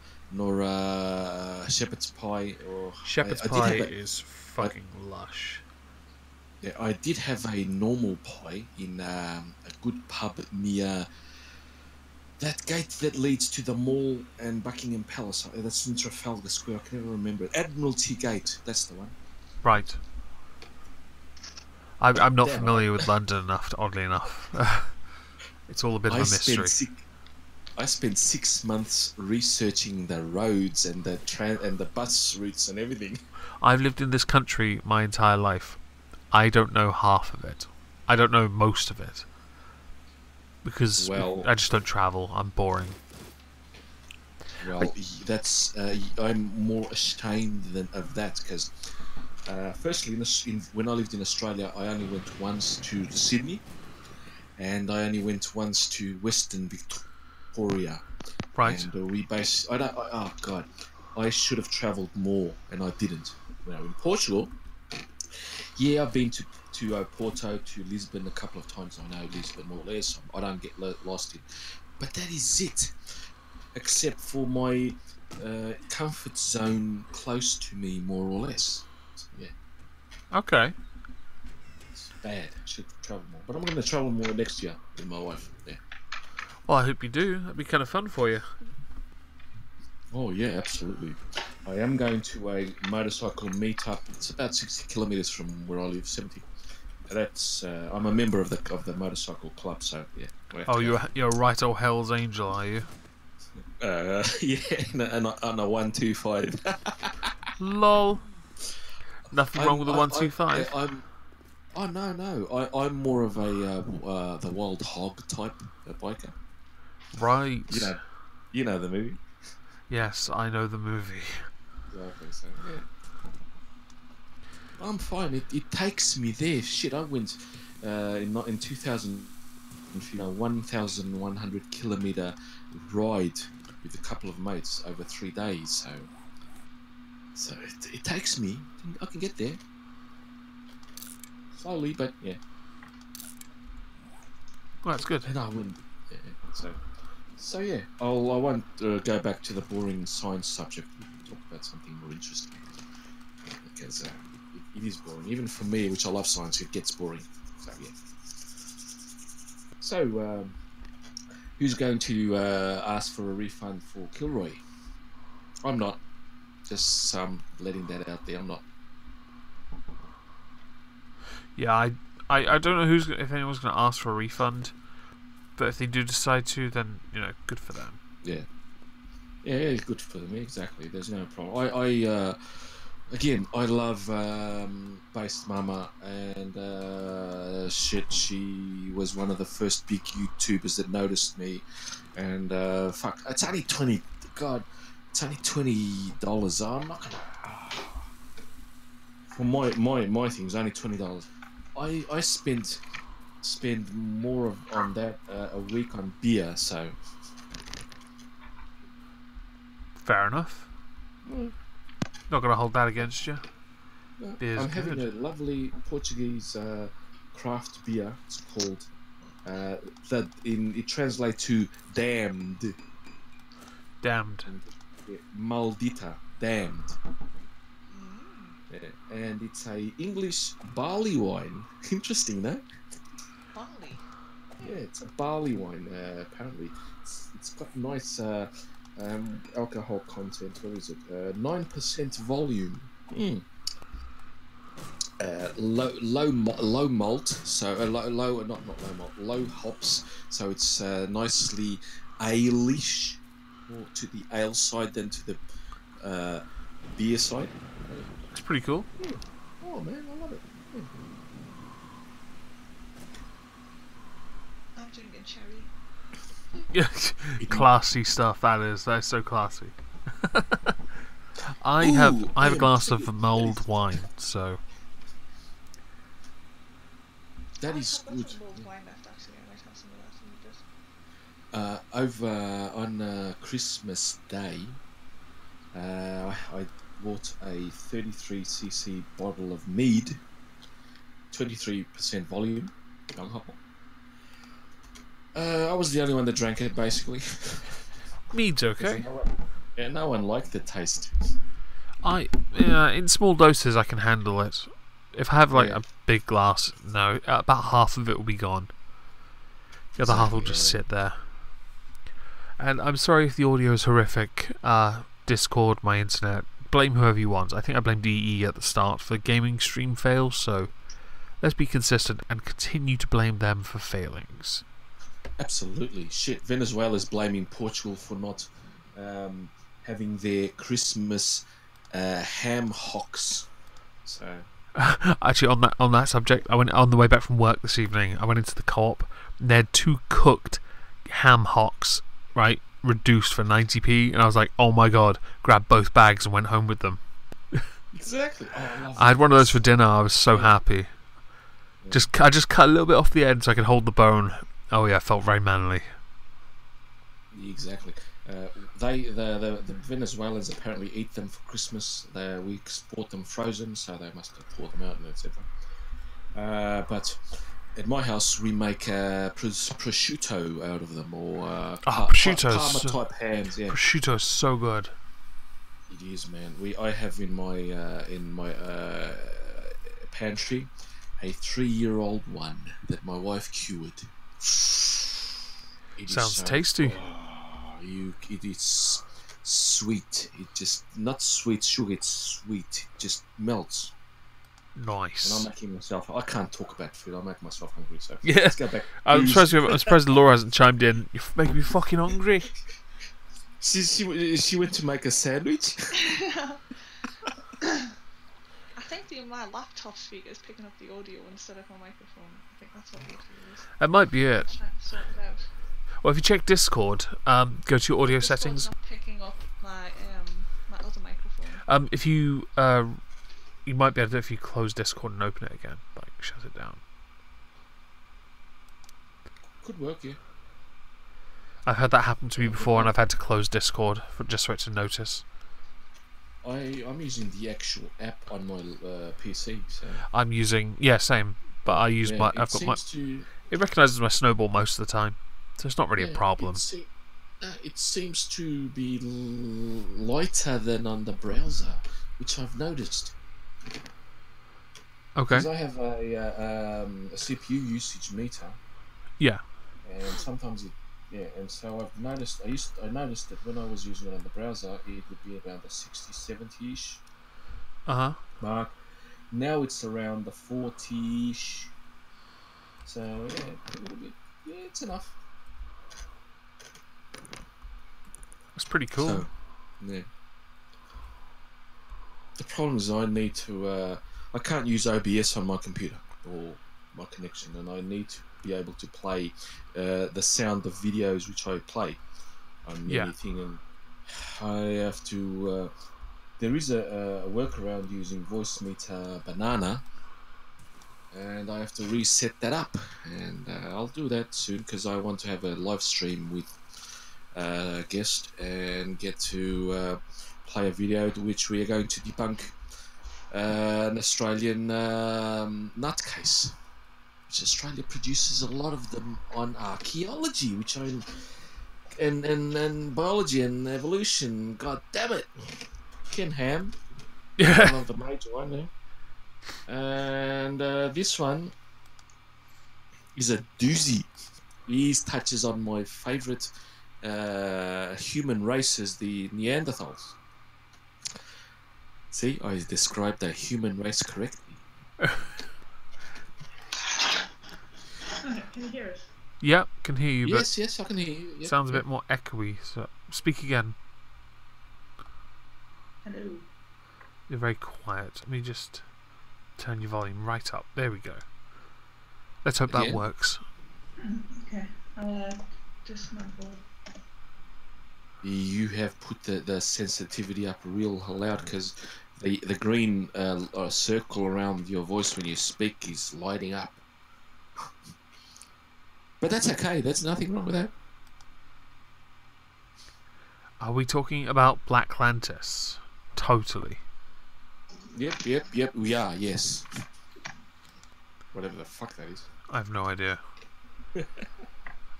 shepherd's pie. Or shepherd's pie is fucking lush. Yeah, I did have a normal pie in a good pub near that gate that leads to the mall and Buckingham Palace. That's in Trafalgar Square. I can never remember it. Admiralty Gate. That's the one. Right. I'm not familiar with London enough, oddly enough. It's all a bit of a mystery. I spent 6 months researching the roads and the bus routes and everything. I've lived in this country my entire life. I don't know half of it. I don't know most of it. Because I just don't travel. I'm boring. Well, that's I'm more ashamed of that, because firstly, when I lived in Australia, I only went once to Sydney, and I only went once to Western Victoria. Right. And oh God, I should have travelled more, and I didn't. In Portugal, yeah, I've been to Porto, to Lisbon a couple of times. I know Lisbon more or less. I don't get lost in, but that is it. Except for my comfort zone close to me, more or less. So, yeah. Okay. bad. I should travel more, but I'm going to travel more next year with my wife. Yeah. Well, I hope you do. That'd be kind of fun for you. Oh yeah, absolutely. I am going to a motorcycle meetup. It's about 60 kilometers from where I live, 70. That's I'm a member of the motorcycle club, so yeah. Oh, you're a right old Hell's Angel, are you? Yeah, on a 125. Lol. Nothing wrong with the 125. Oh no. I'm more of a the wild hog type biker. Right. You know the movie. Yes, I know the movie. Exactly. So yeah. I'm fine. It takes me there. Shit, I went in 2000, 1,100 kilometer ride with a couple of mates over 3 days. So it takes me. I can get there slowly, but yeah. Well, that's good. And I wouldn't. Yeah, so yeah. I won't go back to the boring science subject. We'll talk about something more interesting because. It is boring, even for me, which I love science. It gets boring. So yeah. So who's going to ask for a refund for Kilroy? I'm not. Just letting that out there. I'm not. Yeah, I don't know if anyone's going to ask for a refund, but if they do decide to, then good for them. Yeah, it's good for them. Exactly. There's no problem. Again, I love Based Mama, and shit, she was one of the first big YouTubers that noticed me, and fuck, it's only $20. I'm not gonna. For my things, only $20. I spend more on that a week on beer, so. Fair enough. Not going to hold that against you. No, I'm having a lovely Portuguese craft beer. It's called it translates to damned. Damned. Yeah, maldita, damned. Yeah, and it's a English barley wine. Interesting, no? Barley. Yeah, it's a barley wine. Apparently, it's got nice. Alcohol content. What is it? 9% volume. Low malt. So not low malt. Low hops. So it's nicely ale-ish, more to the ale side than to the beer side. It's pretty cool. Oh man, I love it. I'm drinking cherry. Yeah, classy stuff. That's so classy. I have a glass of mulled wine, so that is good. Mulled wine left, actually. I might have some of that in a bit. Over on Christmas Day, I bought a 33cc bottle of mead, 23% volume, alcohol. I was the only one that drank it, basically. mead's okay. No one liked the taste. In small doses I can handle it. If I have a big glass, no, about half of it will be gone. The other half will just sit there. And I'm sorry if the audio is horrific. Discord, my internet, blame whoever you want. I think I blamed EE at the start for gaming stream fails, so let's be consistent and continue to blame them for failings. Absolutely. Shit, Venezuela's blaming Portugal for not having their Christmas ham hocks. So actually, on that subject, I went on the way back from work this evening. I went into the co-op. And they had 2 cooked ham hocks, right, reduced for 90p, and I was like, oh my god! Grabbed both bags and went home with them. Exactly. I had one of those for dinner. I was so happy. Yeah. I just cut a little bit off the end so I could hold the bone. Oh yeah, I felt very manly. Exactly. The Venezuelans apparently eat them for Christmas. We export them frozen, so they must have poured them out and etc. But at my house, we make prosciutto out of them, or Parma type hams. Yeah, prosciutto is so good. It is, man. I have in my pantry a 3-year-old one that my wife cured. It is Sounds so, tasty. It is sweet. It just not sweet sugar. It's sweet. It just melts. Nice. And I'm making myself. I can't talk about food. I make myself hungry. So Yeah. let's go back. I'm surprised Laura hasn't chimed in. You're making me fucking hungry. She went to make a sandwich. I think my laptop speaker is picking up the audio instead of my microphone. I think that's what it is. That might be it. Trying to sort it out. Well, if you check Discord, go to your audio Discord's settings. not picking up my my other microphone. If you you might be able to do it if you close Discord and open it again, like shut it down. Could work, yeah. I've had that happen to me before, and I've had to close Discord just for it to notice. I'm using the actual app on my PC. So I'm using same, but I use my. I've got my. It recognises my snowball most of the time, so it's not really a problem. It seems to be lighter than on the browser, which I've noticed. Okay. Because I have a CPU usage meter. Yeah. And sometimes and so I've noticed. I noticed that when I was using it on the browser, it would be around the 60, 70-ish mark. Now it's around the 40-ish. So a little bit. Yeah, it's enough. That's pretty cool. So, yeah. The problem is I need to. I can't use OBS on my computer or my connection, and I need to be able to play the sound of videos which I play on anything, and I have to. There is a workaround using Voicemeeter Banana, and I have to reset that up, and I'll do that soon because I want to have a live stream with a guest and get to play a video which we are going to debunk an Australian nutcase. Which Australia produces a lot of them on archaeology, which and biology and evolution. God damn it, Ken Ham, one of the major one there, and this one is a doozy. He touches on my favourite human races, the Neanderthals. See, I described the human race correctly. Can you hear us? Yep, can hear you. Yes, I can hear you. Yep, sounds a bit more echoey. So speak again. Hello. You're very quiet. Let me just turn your volume right up. There we go. Let's hope that works. Okay. Just my phone. You have put the sensitivity up real loud because the green circle around your voice when you speak is lighting up. But that's okay. There's nothing wrong with that. Are we talking about Black Atlantis? Totally. Yep. We are. Yes. Whatever the fuck that is. I have no idea.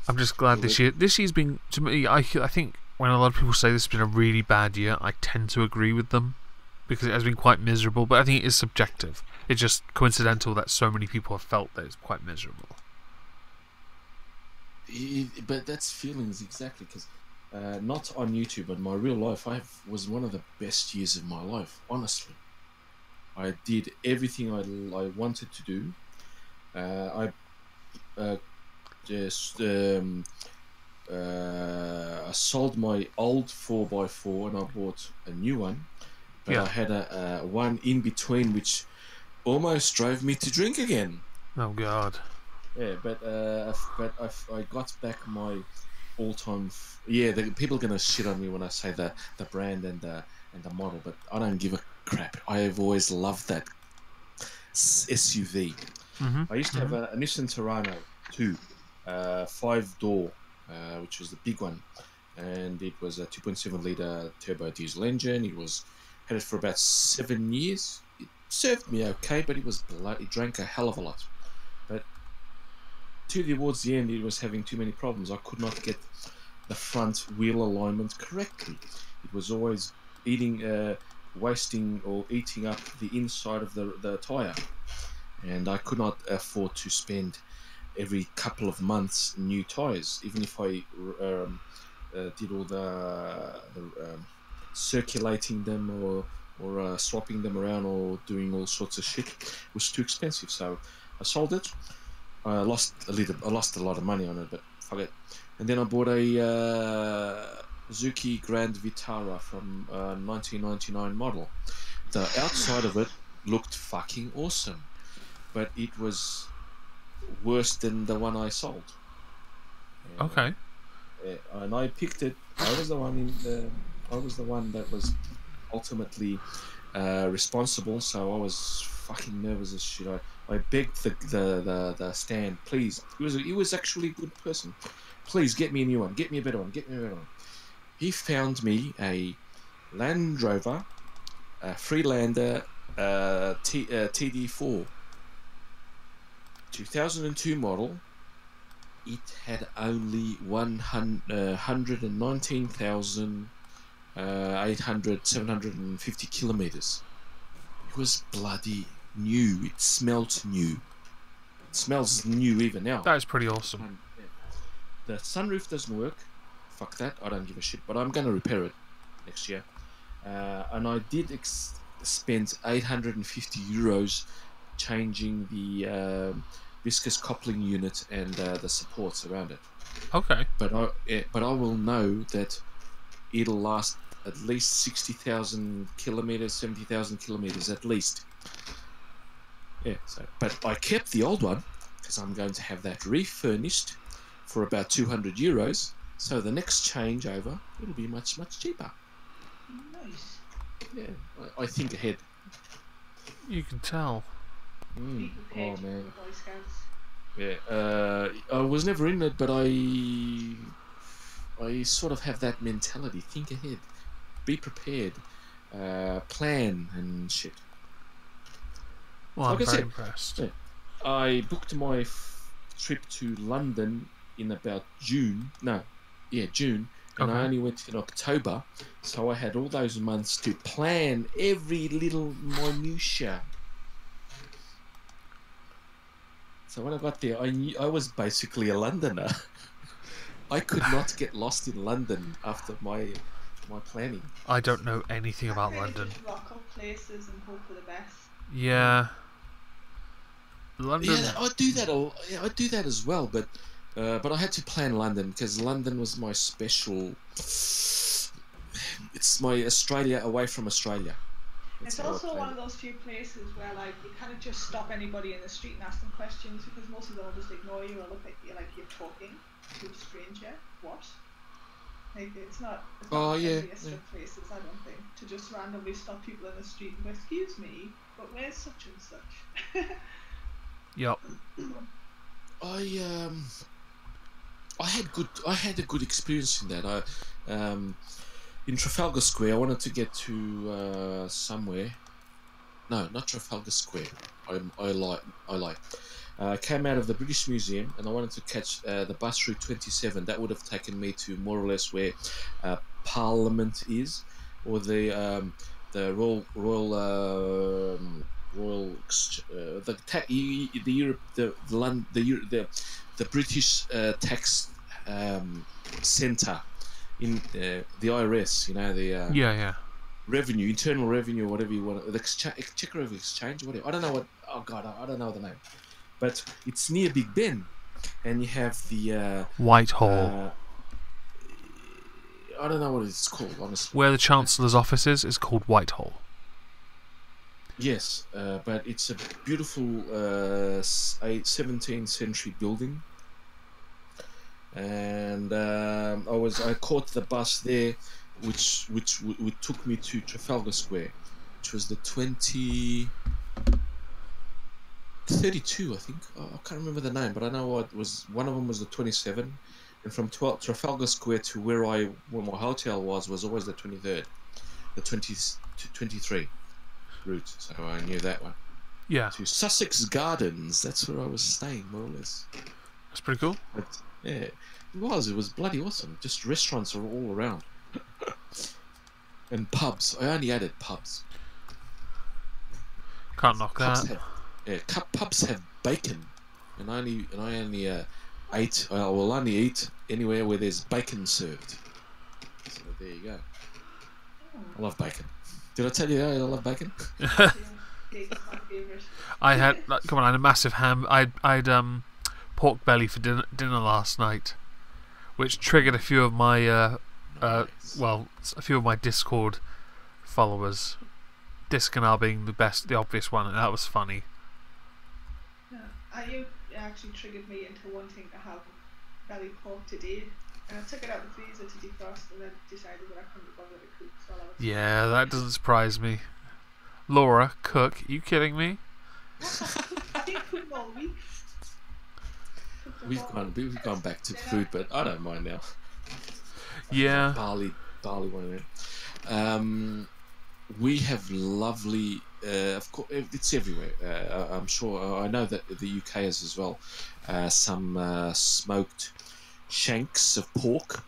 I'm just glad this year's been, to me, I think when a lot of people say this has been a really bad year, I tend to agree with them because it has been quite miserable, but I think it is subjective. It's just coincidental that so many people have felt that it's quite miserable. But that's feelings exactly because not on YouTube, but in my real life, was one of the best years of my life. Honestly, I did everything I wanted to do. I sold my old 4x4 and I bought a new one. But I had a one in between which almost drove me to drink again. Oh God. Yeah, but I got back my all-time. The people are gonna shit on me when I say the brand and the model, but I don't give a crap. I have always loved that SUV. I used to have a Nissan Terrano 2, 5-door, which was the big one, and it was a 2.7 liter turbo diesel engine. Had it for about 7 years. It served me okay, but it drank a hell of a lot. But towards the end, it was having too many problems. I could not get the front wheel alignment correctly. It was always wasting or eating up the inside of the tyre. and I could not afford to spend every couple of months new tires, even if I did all the circulating them or swapping them around or doing all sorts of shit. It was too expensive, so I sold it. I lost a lot of money on it, but fuck it. And then I bought a Suzuki Grand Vitara from 1999 model. The outside of it looked fucking awesome, but it was worse than the one I sold. Okay. And I picked it. I was the one that was ultimately responsible. So I was fucking nervous as shit. I begged the stand, please. He was actually a good person. Please get me a new one. Get me a better one. Get me a better one. He found me a Land Rover, a Freelander TD4, 2002 model. It had only 750 kilometers. It was bloody new. It smelled new. It smells new even now. That is pretty awesome. The sunroof doesn't work. Fuck that. I don't give a shit. But I'm going to repair it next year. And I did spend 850 euros changing the viscous coupling unit and the supports around it. Okay. But I will know that it'll last at least 60,000 kilometers, 70,000 kilometers at least. Yeah. So, but I kept the old one because I'm going to have that refurnished for about 200 euros. So the next changeover, it'll be much cheaper. Nice. Yeah. I think ahead. You can tell. Be prepared Oh man. for Boy Scouts. Yeah. I was never in it, but I sort of have that mentality. Think ahead. Be prepared. Plan and shit. Well, I'm Like I very said, impressed. yeah. I booked my trip to London in about June. June. And I Okay. only went in October, so I had all those months to plan every little minutia. So when I got there, I knew I was basically a Londoner. I could not get lost in London after my planning. I don't know anything about I London. just rock up places and hope for the best. Yeah. London. Yeah, I do that. I do that as well, but I had to plan London because London was my special. It's my Australia away from Australia. It's also one of those few places where like you can't just stop anybody in the street and ask them questions because most of them will just ignore you or look at you like you're talking to a stranger. What? Like it's not Oh, the yeah, friendliest of places, I don't think, to just randomly stop people in the street and go, excuse me, but where's such and such? Yep. I had a good experience in that. In Trafalgar Square, I wanted to get to somewhere. No, not Trafalgar Square. I lie. I came out of the British Museum and I wanted to catch the bus route 27. That would have taken me to more or less where Parliament is, or the British tax centre in the IRS. You know the Yeah. revenue, internal revenue, whatever you want, the checker of exchange, whatever. I don't know what. Oh God, I don't know the name, but it's near Big Ben, and you have the Whitehall. I don't know what it's called, honestly. Where the Chancellor's office is called Whitehall. Yes, but it's a beautiful 17th century building, and I caught the bus there, which took me to Trafalgar Square, which was the 32, I think. I can't remember the name, but I know it was one of them was the 27, and from Trafalgar Square to where my hotel was always the 23rd, the 23 route. So I knew that one. Yeah. To Sussex Gardens, that's where I was staying, more or less. That's pretty cool. But yeah, it was bloody awesome. Just restaurants are all around. And pubs. I only added pubs. Can't knock Pubs that. Yeah, pubs have bacon, and I only ate. I will only eat anywhere where there's bacon served. So there you go. I love bacon. Did I tell you that I love bacon? Yeah, bacon's my favourite. I had come on, I had a massive ham. I'd pork belly for dinner last night, which triggered a few of my Nice. well, a few of my Discord followers. Discanar being the obvious one, and that was funny. Yeah, you actually triggered me into wanting to have belly pork today. And I took it out of the freezer to defrost and then decided that I couldn't be bothered to cook, so I'll have it Yeah, that doesn't surprise me. Laura, cook? Are you kidding me? I've been cooking all week. We've gone back to food, but I don't mind now. Yeah. Barley one there. We have lovely. Of course, it's everywhere. I'm sure. I know that the UK has as well. Some smoked shanks of pork.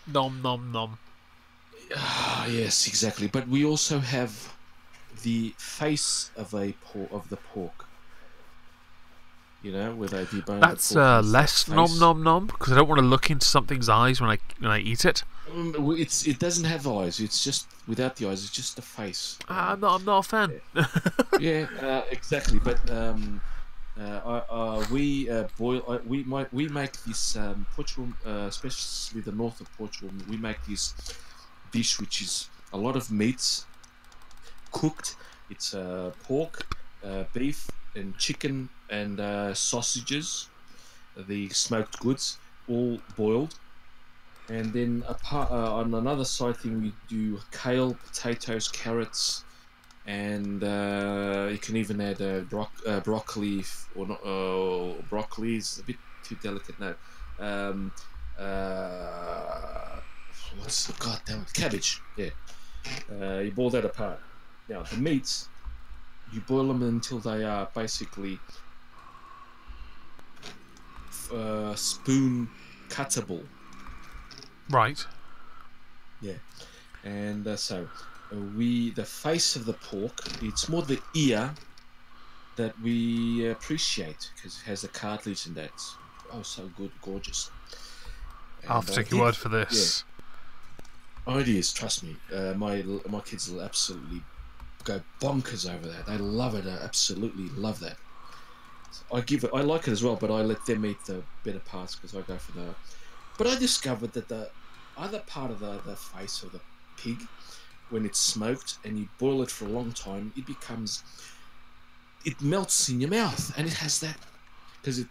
Nom nom nom. Ah, yes, exactly. But we also have the face of the pork. You know, where they debone That's the pork. less nom nom nom because I don't want to look into something's eyes when I eat it. It doesn't have eyes. It's just without the eyes. It's just the face. I'm not a fan. Yeah, exactly. But we boil. We make this Portugal, especially the north of Portugal. We make this dish which is a lot of meats cooked. It's pork, beef, and chicken and sausages, the smoked goods, all boiled. And then on another side thing, we do kale, potatoes, carrots, and you can even add broccoli or not. Broccoli is a bit too delicate now. What's the goddamn cabbage? Yeah, you boil that apart. Now the meats, you boil them until they are basically spoon cuttable. Right. Yeah, and the face of the pork, it's more the ear that we appreciate because it has the cartilage and that's so good, gorgeous. I'll have to take your word for this. Yeah. Oh, it is. Trust me. My kids will absolutely go bonkers over that. They love it. I absolutely love that. I like it as well, but I let them eat the better parts because I go for the. But I discovered that the other part of the face of the pig, when it's smoked and you boil it for a long time, it melts in your mouth, and it has that because it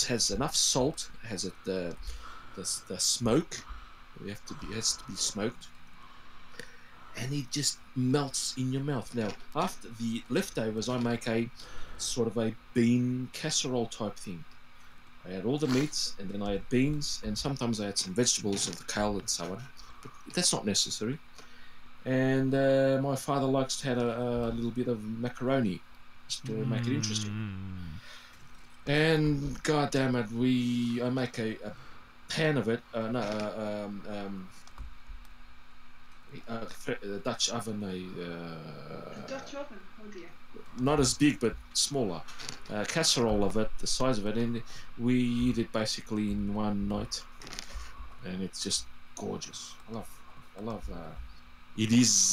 has enough salt, it has the smoke. It has to be smoked, and it just melts in your mouth. Now, after the leftovers, I make a sort of a bean casserole type thing. I add all the meats, and then I add beans, and sometimes I add some vegetables of the kale and so on. But that's not necessary. And my father likes to add a little bit of macaroni, just to make it interesting. And god damn it, I make a pan of it. A Dutch oven. A Dutch oven? Oh dear. Not as big, but smaller. Casserole of it, the size of it, and we eat it basically in one night, and it's just gorgeous. I love. It is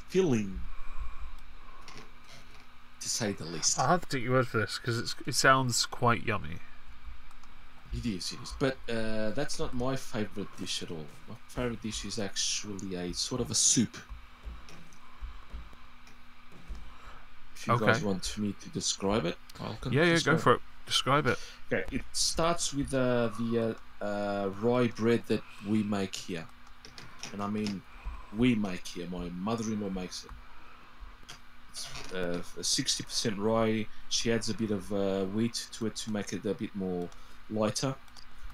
filling, to say the least. I'll have to take your word for this because it sounds quite yummy. It is. But that's not my favourite dish at all. My favourite dish is actually a sort of a soup. If you guys want me to describe it, go for it. Describe it. Okay, it starts with the rye bread that we make here. And I mean, we make here. My mother-in-law makes it. It's 60% rye. She adds a bit of wheat to it to make it a bit more lighter.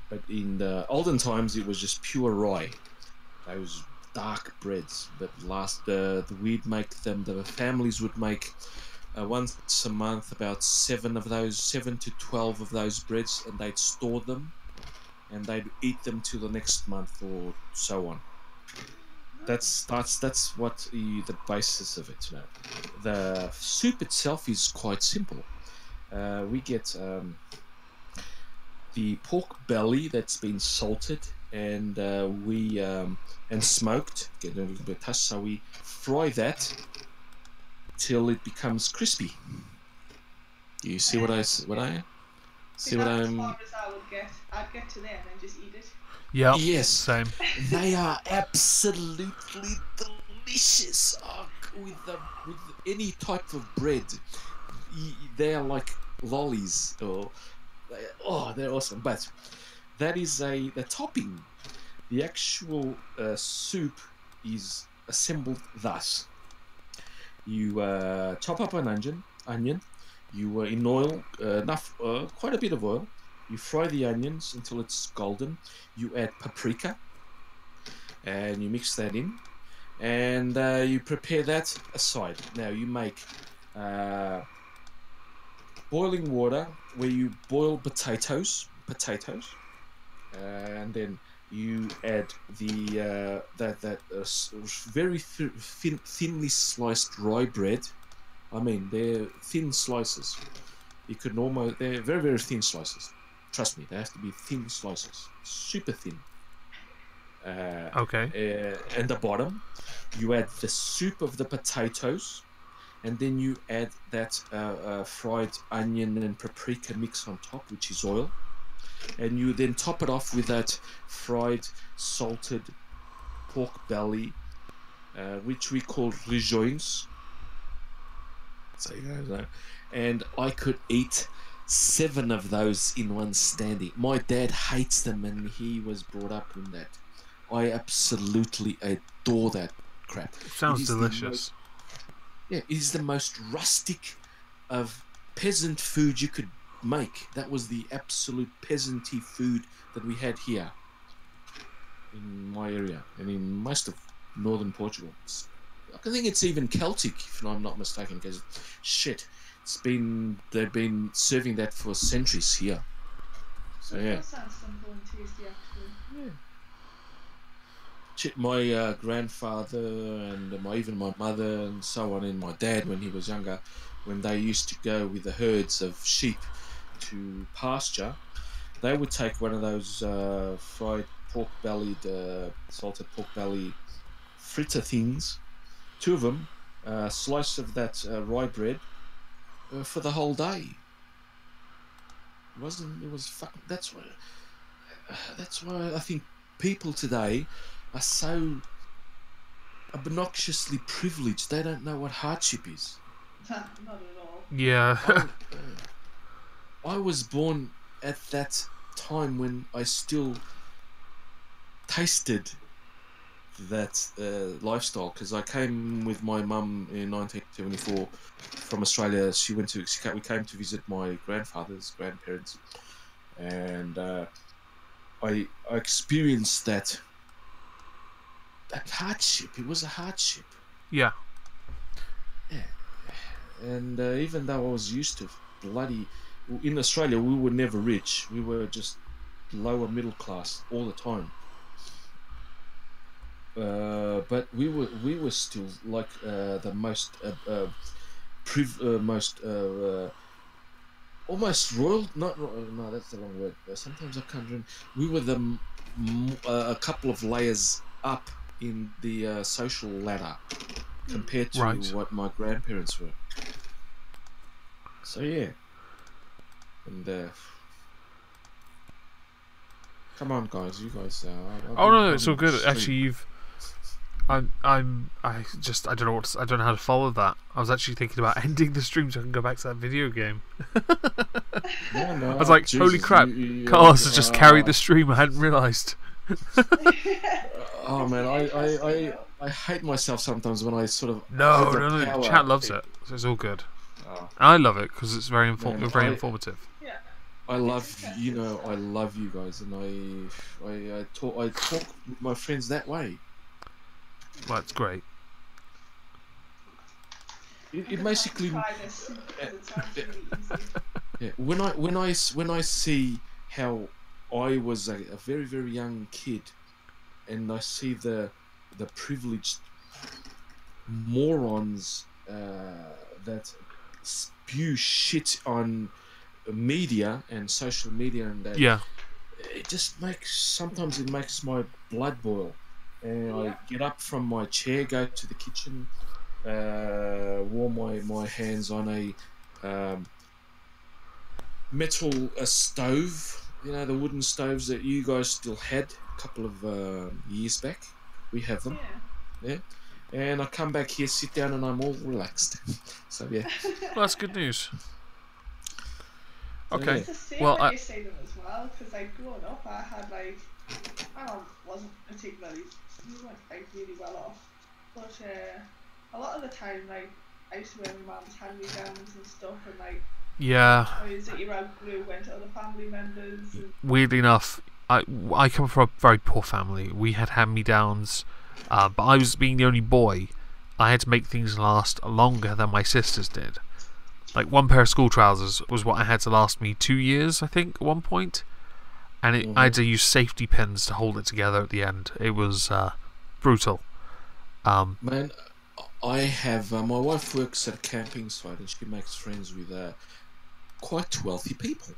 But in the olden times, it was just pure rye. Those dark breads. But we'd make them. The families would make once a month about 7 to 12 of those breads, and they'd store them, and they'd eat them till the next month or so on. That's what the basis of it. You know, the soup itself is quite simple. We get the pork belly that's been salted and we and smoked, get a little bit of touch, so we fry that till it becomes crispy. You see what I see what That's I'm. as far as I would get. I'd get to there and then just eat it. Yeah. Yes, Same. they are absolutely delicious. Oh, with any type of bread, they are like lollies. Or they're awesome. But that is the topping. The actual soup is assembled thus: you chop up an onion. You in oil, quite a bit of oil. You fry the onions until it's golden. You add paprika, and you mix that in, and you prepare that aside. Now you make boiling water where you boil potatoes, and then you add the very thinly sliced rye bread. I mean, they're thin slices. They're very, very thin slices. Trust me, they have to be thin slices, super thin. Okay. And the bottom, you add the soup of the potatoes, and then you add that fried onion and paprika mix on top, which is oil, and you then top it off with that fried, salted pork belly, which we call rejoins. So you guys know. And I could eat 7 of those in one standing. My dad hates them, and he was brought up in that. I absolutely adore that crap. Sounds delicious. It is the most rustic of peasant food you could make. That was the absolute peasanty food that we had here in my area and in most of northern Portugal. I think it's even Celtic, if I'm not mistaken, because they've been serving that for centuries here. So yeah. That sounds simple and tasty, actually. Yeah. My grandfather and even my mother and so on, and my dad when he was younger, when they used to go with the herds of sheep to pasture, they would take one of those fried salted pork belly fritter things, 2 of them, a slice of that rye bread for the whole day. It was fucking. That's why I think people today are so obnoxiously privileged. They don't know what hardship is. Not at all. Yeah. I was born at that time when I still tasted that lifestyle, because I came with my mum in 1974 from Australia. We came to visit my grandfather's grandparents, and I experienced that hardship. It was a hardship. Yeah. Yeah. And even though I was used to in Australia, we were never rich. We were just lower middle class all the time. But we were still like the most almost royal. No, that's the wrong word. Sometimes I can't remember. We were a couple of layers up in the social ladder compared to what my grandparents were. So yeah, and come on, guys, you guys. No, it's all good. Actually, I don't know how to follow that. I was actually thinking about ending the stream so I can go back to that video game. No, I was like, Jesus, holy crap, Carlos has just carried the stream. I hadn't realised. Oh man, I hate myself sometimes when I sort of no. Chat loves it, so it's all good. Oh. I love it because it's very informative. Yeah. I love you guys, and I talk with my friends that way. Well, it's great. It basically. Try this, because it sounds really easy. Yeah, when I see how I was a very, very young kid, and I see the the privileged morons that spew shit on media and social media, and that Yeah. it just sometimes it makes my blood boil, and I get up from my chair, go to the kitchen, warm my hands on a metal stove, the wooden stoves that you guys still had a couple of years back. We have them. Yeah. And I come back here, sit down, and I'm all relaxed. So yeah. Well, that's good news. So, Okay. It's the same Well, when you see them as well, because like growing up, I had like, my mum wasn't particularly, we weren't like really well off, but a lot of the time, like, I used to wear my mum's hand-me-downs and stuff, and like, yeah. toys that you outgrew went to other family members. And Weirdly enough, I come from a very poor family. We had hand-me-downs, but I was being the only boy. I had to make things last longer than my sisters did. Like, one pair of school trousers was what I had to last me 2 years, I think, at one point. And I had to use safety pins to hold it together at the end. It was brutal. Man, I have my wife works at a camping site, and she makes friends with quite wealthy people,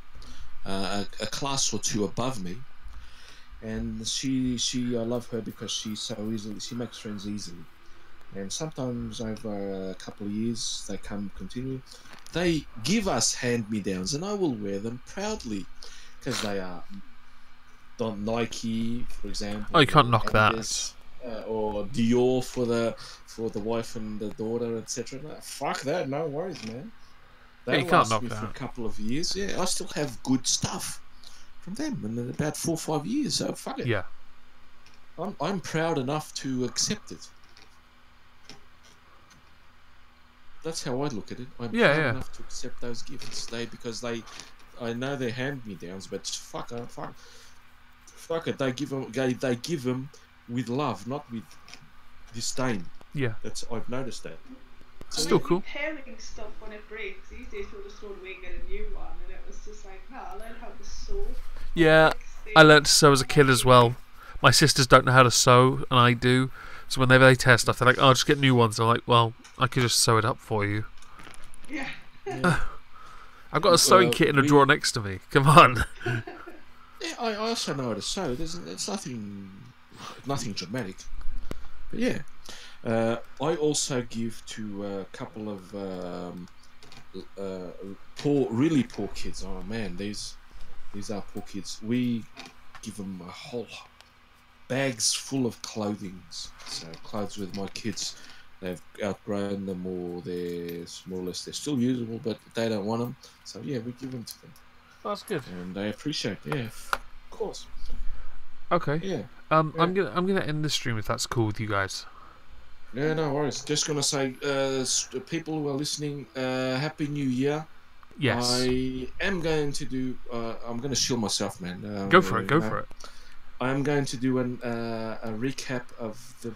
a class or two above me, and she I love her because she makes friends easily, and sometimes over a couple of years they give us hand-me-downs, and I will wear them proudly because they are Nike, for example. Oh, you can't knock Adidas, or Dior for the wife and the daughter, etc. No, fuck that, no worries, man. Yeah, you That can't lasts knock me for a that. couple of years. Yeah, I still have good stuff from them, and in about 4 or 5 years. So fuck it. Yeah. I'm proud enough to accept it. That's how I look at it. I'm proud enough to accept those gifts. I know they're hand-me-downs, but fuck it. They give them with love, not with disdain. Yeah. I've noticed that. Still cool. Repairing stuff when it breaks. These days we'll just throw it away and get a new one, and it was just like, no, I learned how to sew. Yeah, I learnt to sew as a kid as well. My sisters don't know how to sew, and I do. So whenever they tear stuff, they're like, "Oh, just get new ones." I'm like, "Well, I could just sew it up for you." Yeah. I've got a sewing kit in a drawer next to me. Come on. Yeah, I also know how to sew. It's nothing dramatic. But yeah, I also give to a couple of really poor kids. Oh man, these are poor kids. We give them a whole bags full of clothing. So clothes with my kids, they've outgrown them, or they're still usable, but they don't want them. So yeah, we give them to them. That's good. And they appreciate it. Yeah, of course. Okay. Yeah. I'm gonna end the stream if that's cool with you guys. Yeah, no worries. Just gonna say, people who are listening, Happy New Year. Yes. I am going to do. I'm going to shield myself, man. Go for it. I am going to do a recap of the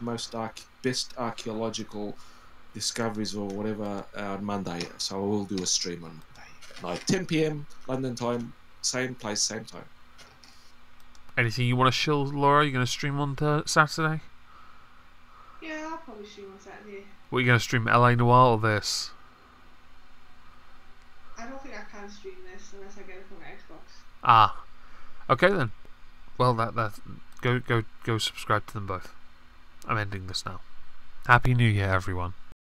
best archaeological discoveries or whatever on Monday. So I will do a stream on Monday, 10 p.m. London time, same place, same time. Anything you want to shill, Laura? You going to stream on Saturday? Yeah, I'll probably stream on Saturday. What are you going to stream, LA Noir or this? I don't think I can stream this unless I get it from my Xbox. Ah. Okay then. Well, go subscribe to them both. I'm ending this now. Happy New Year, everyone.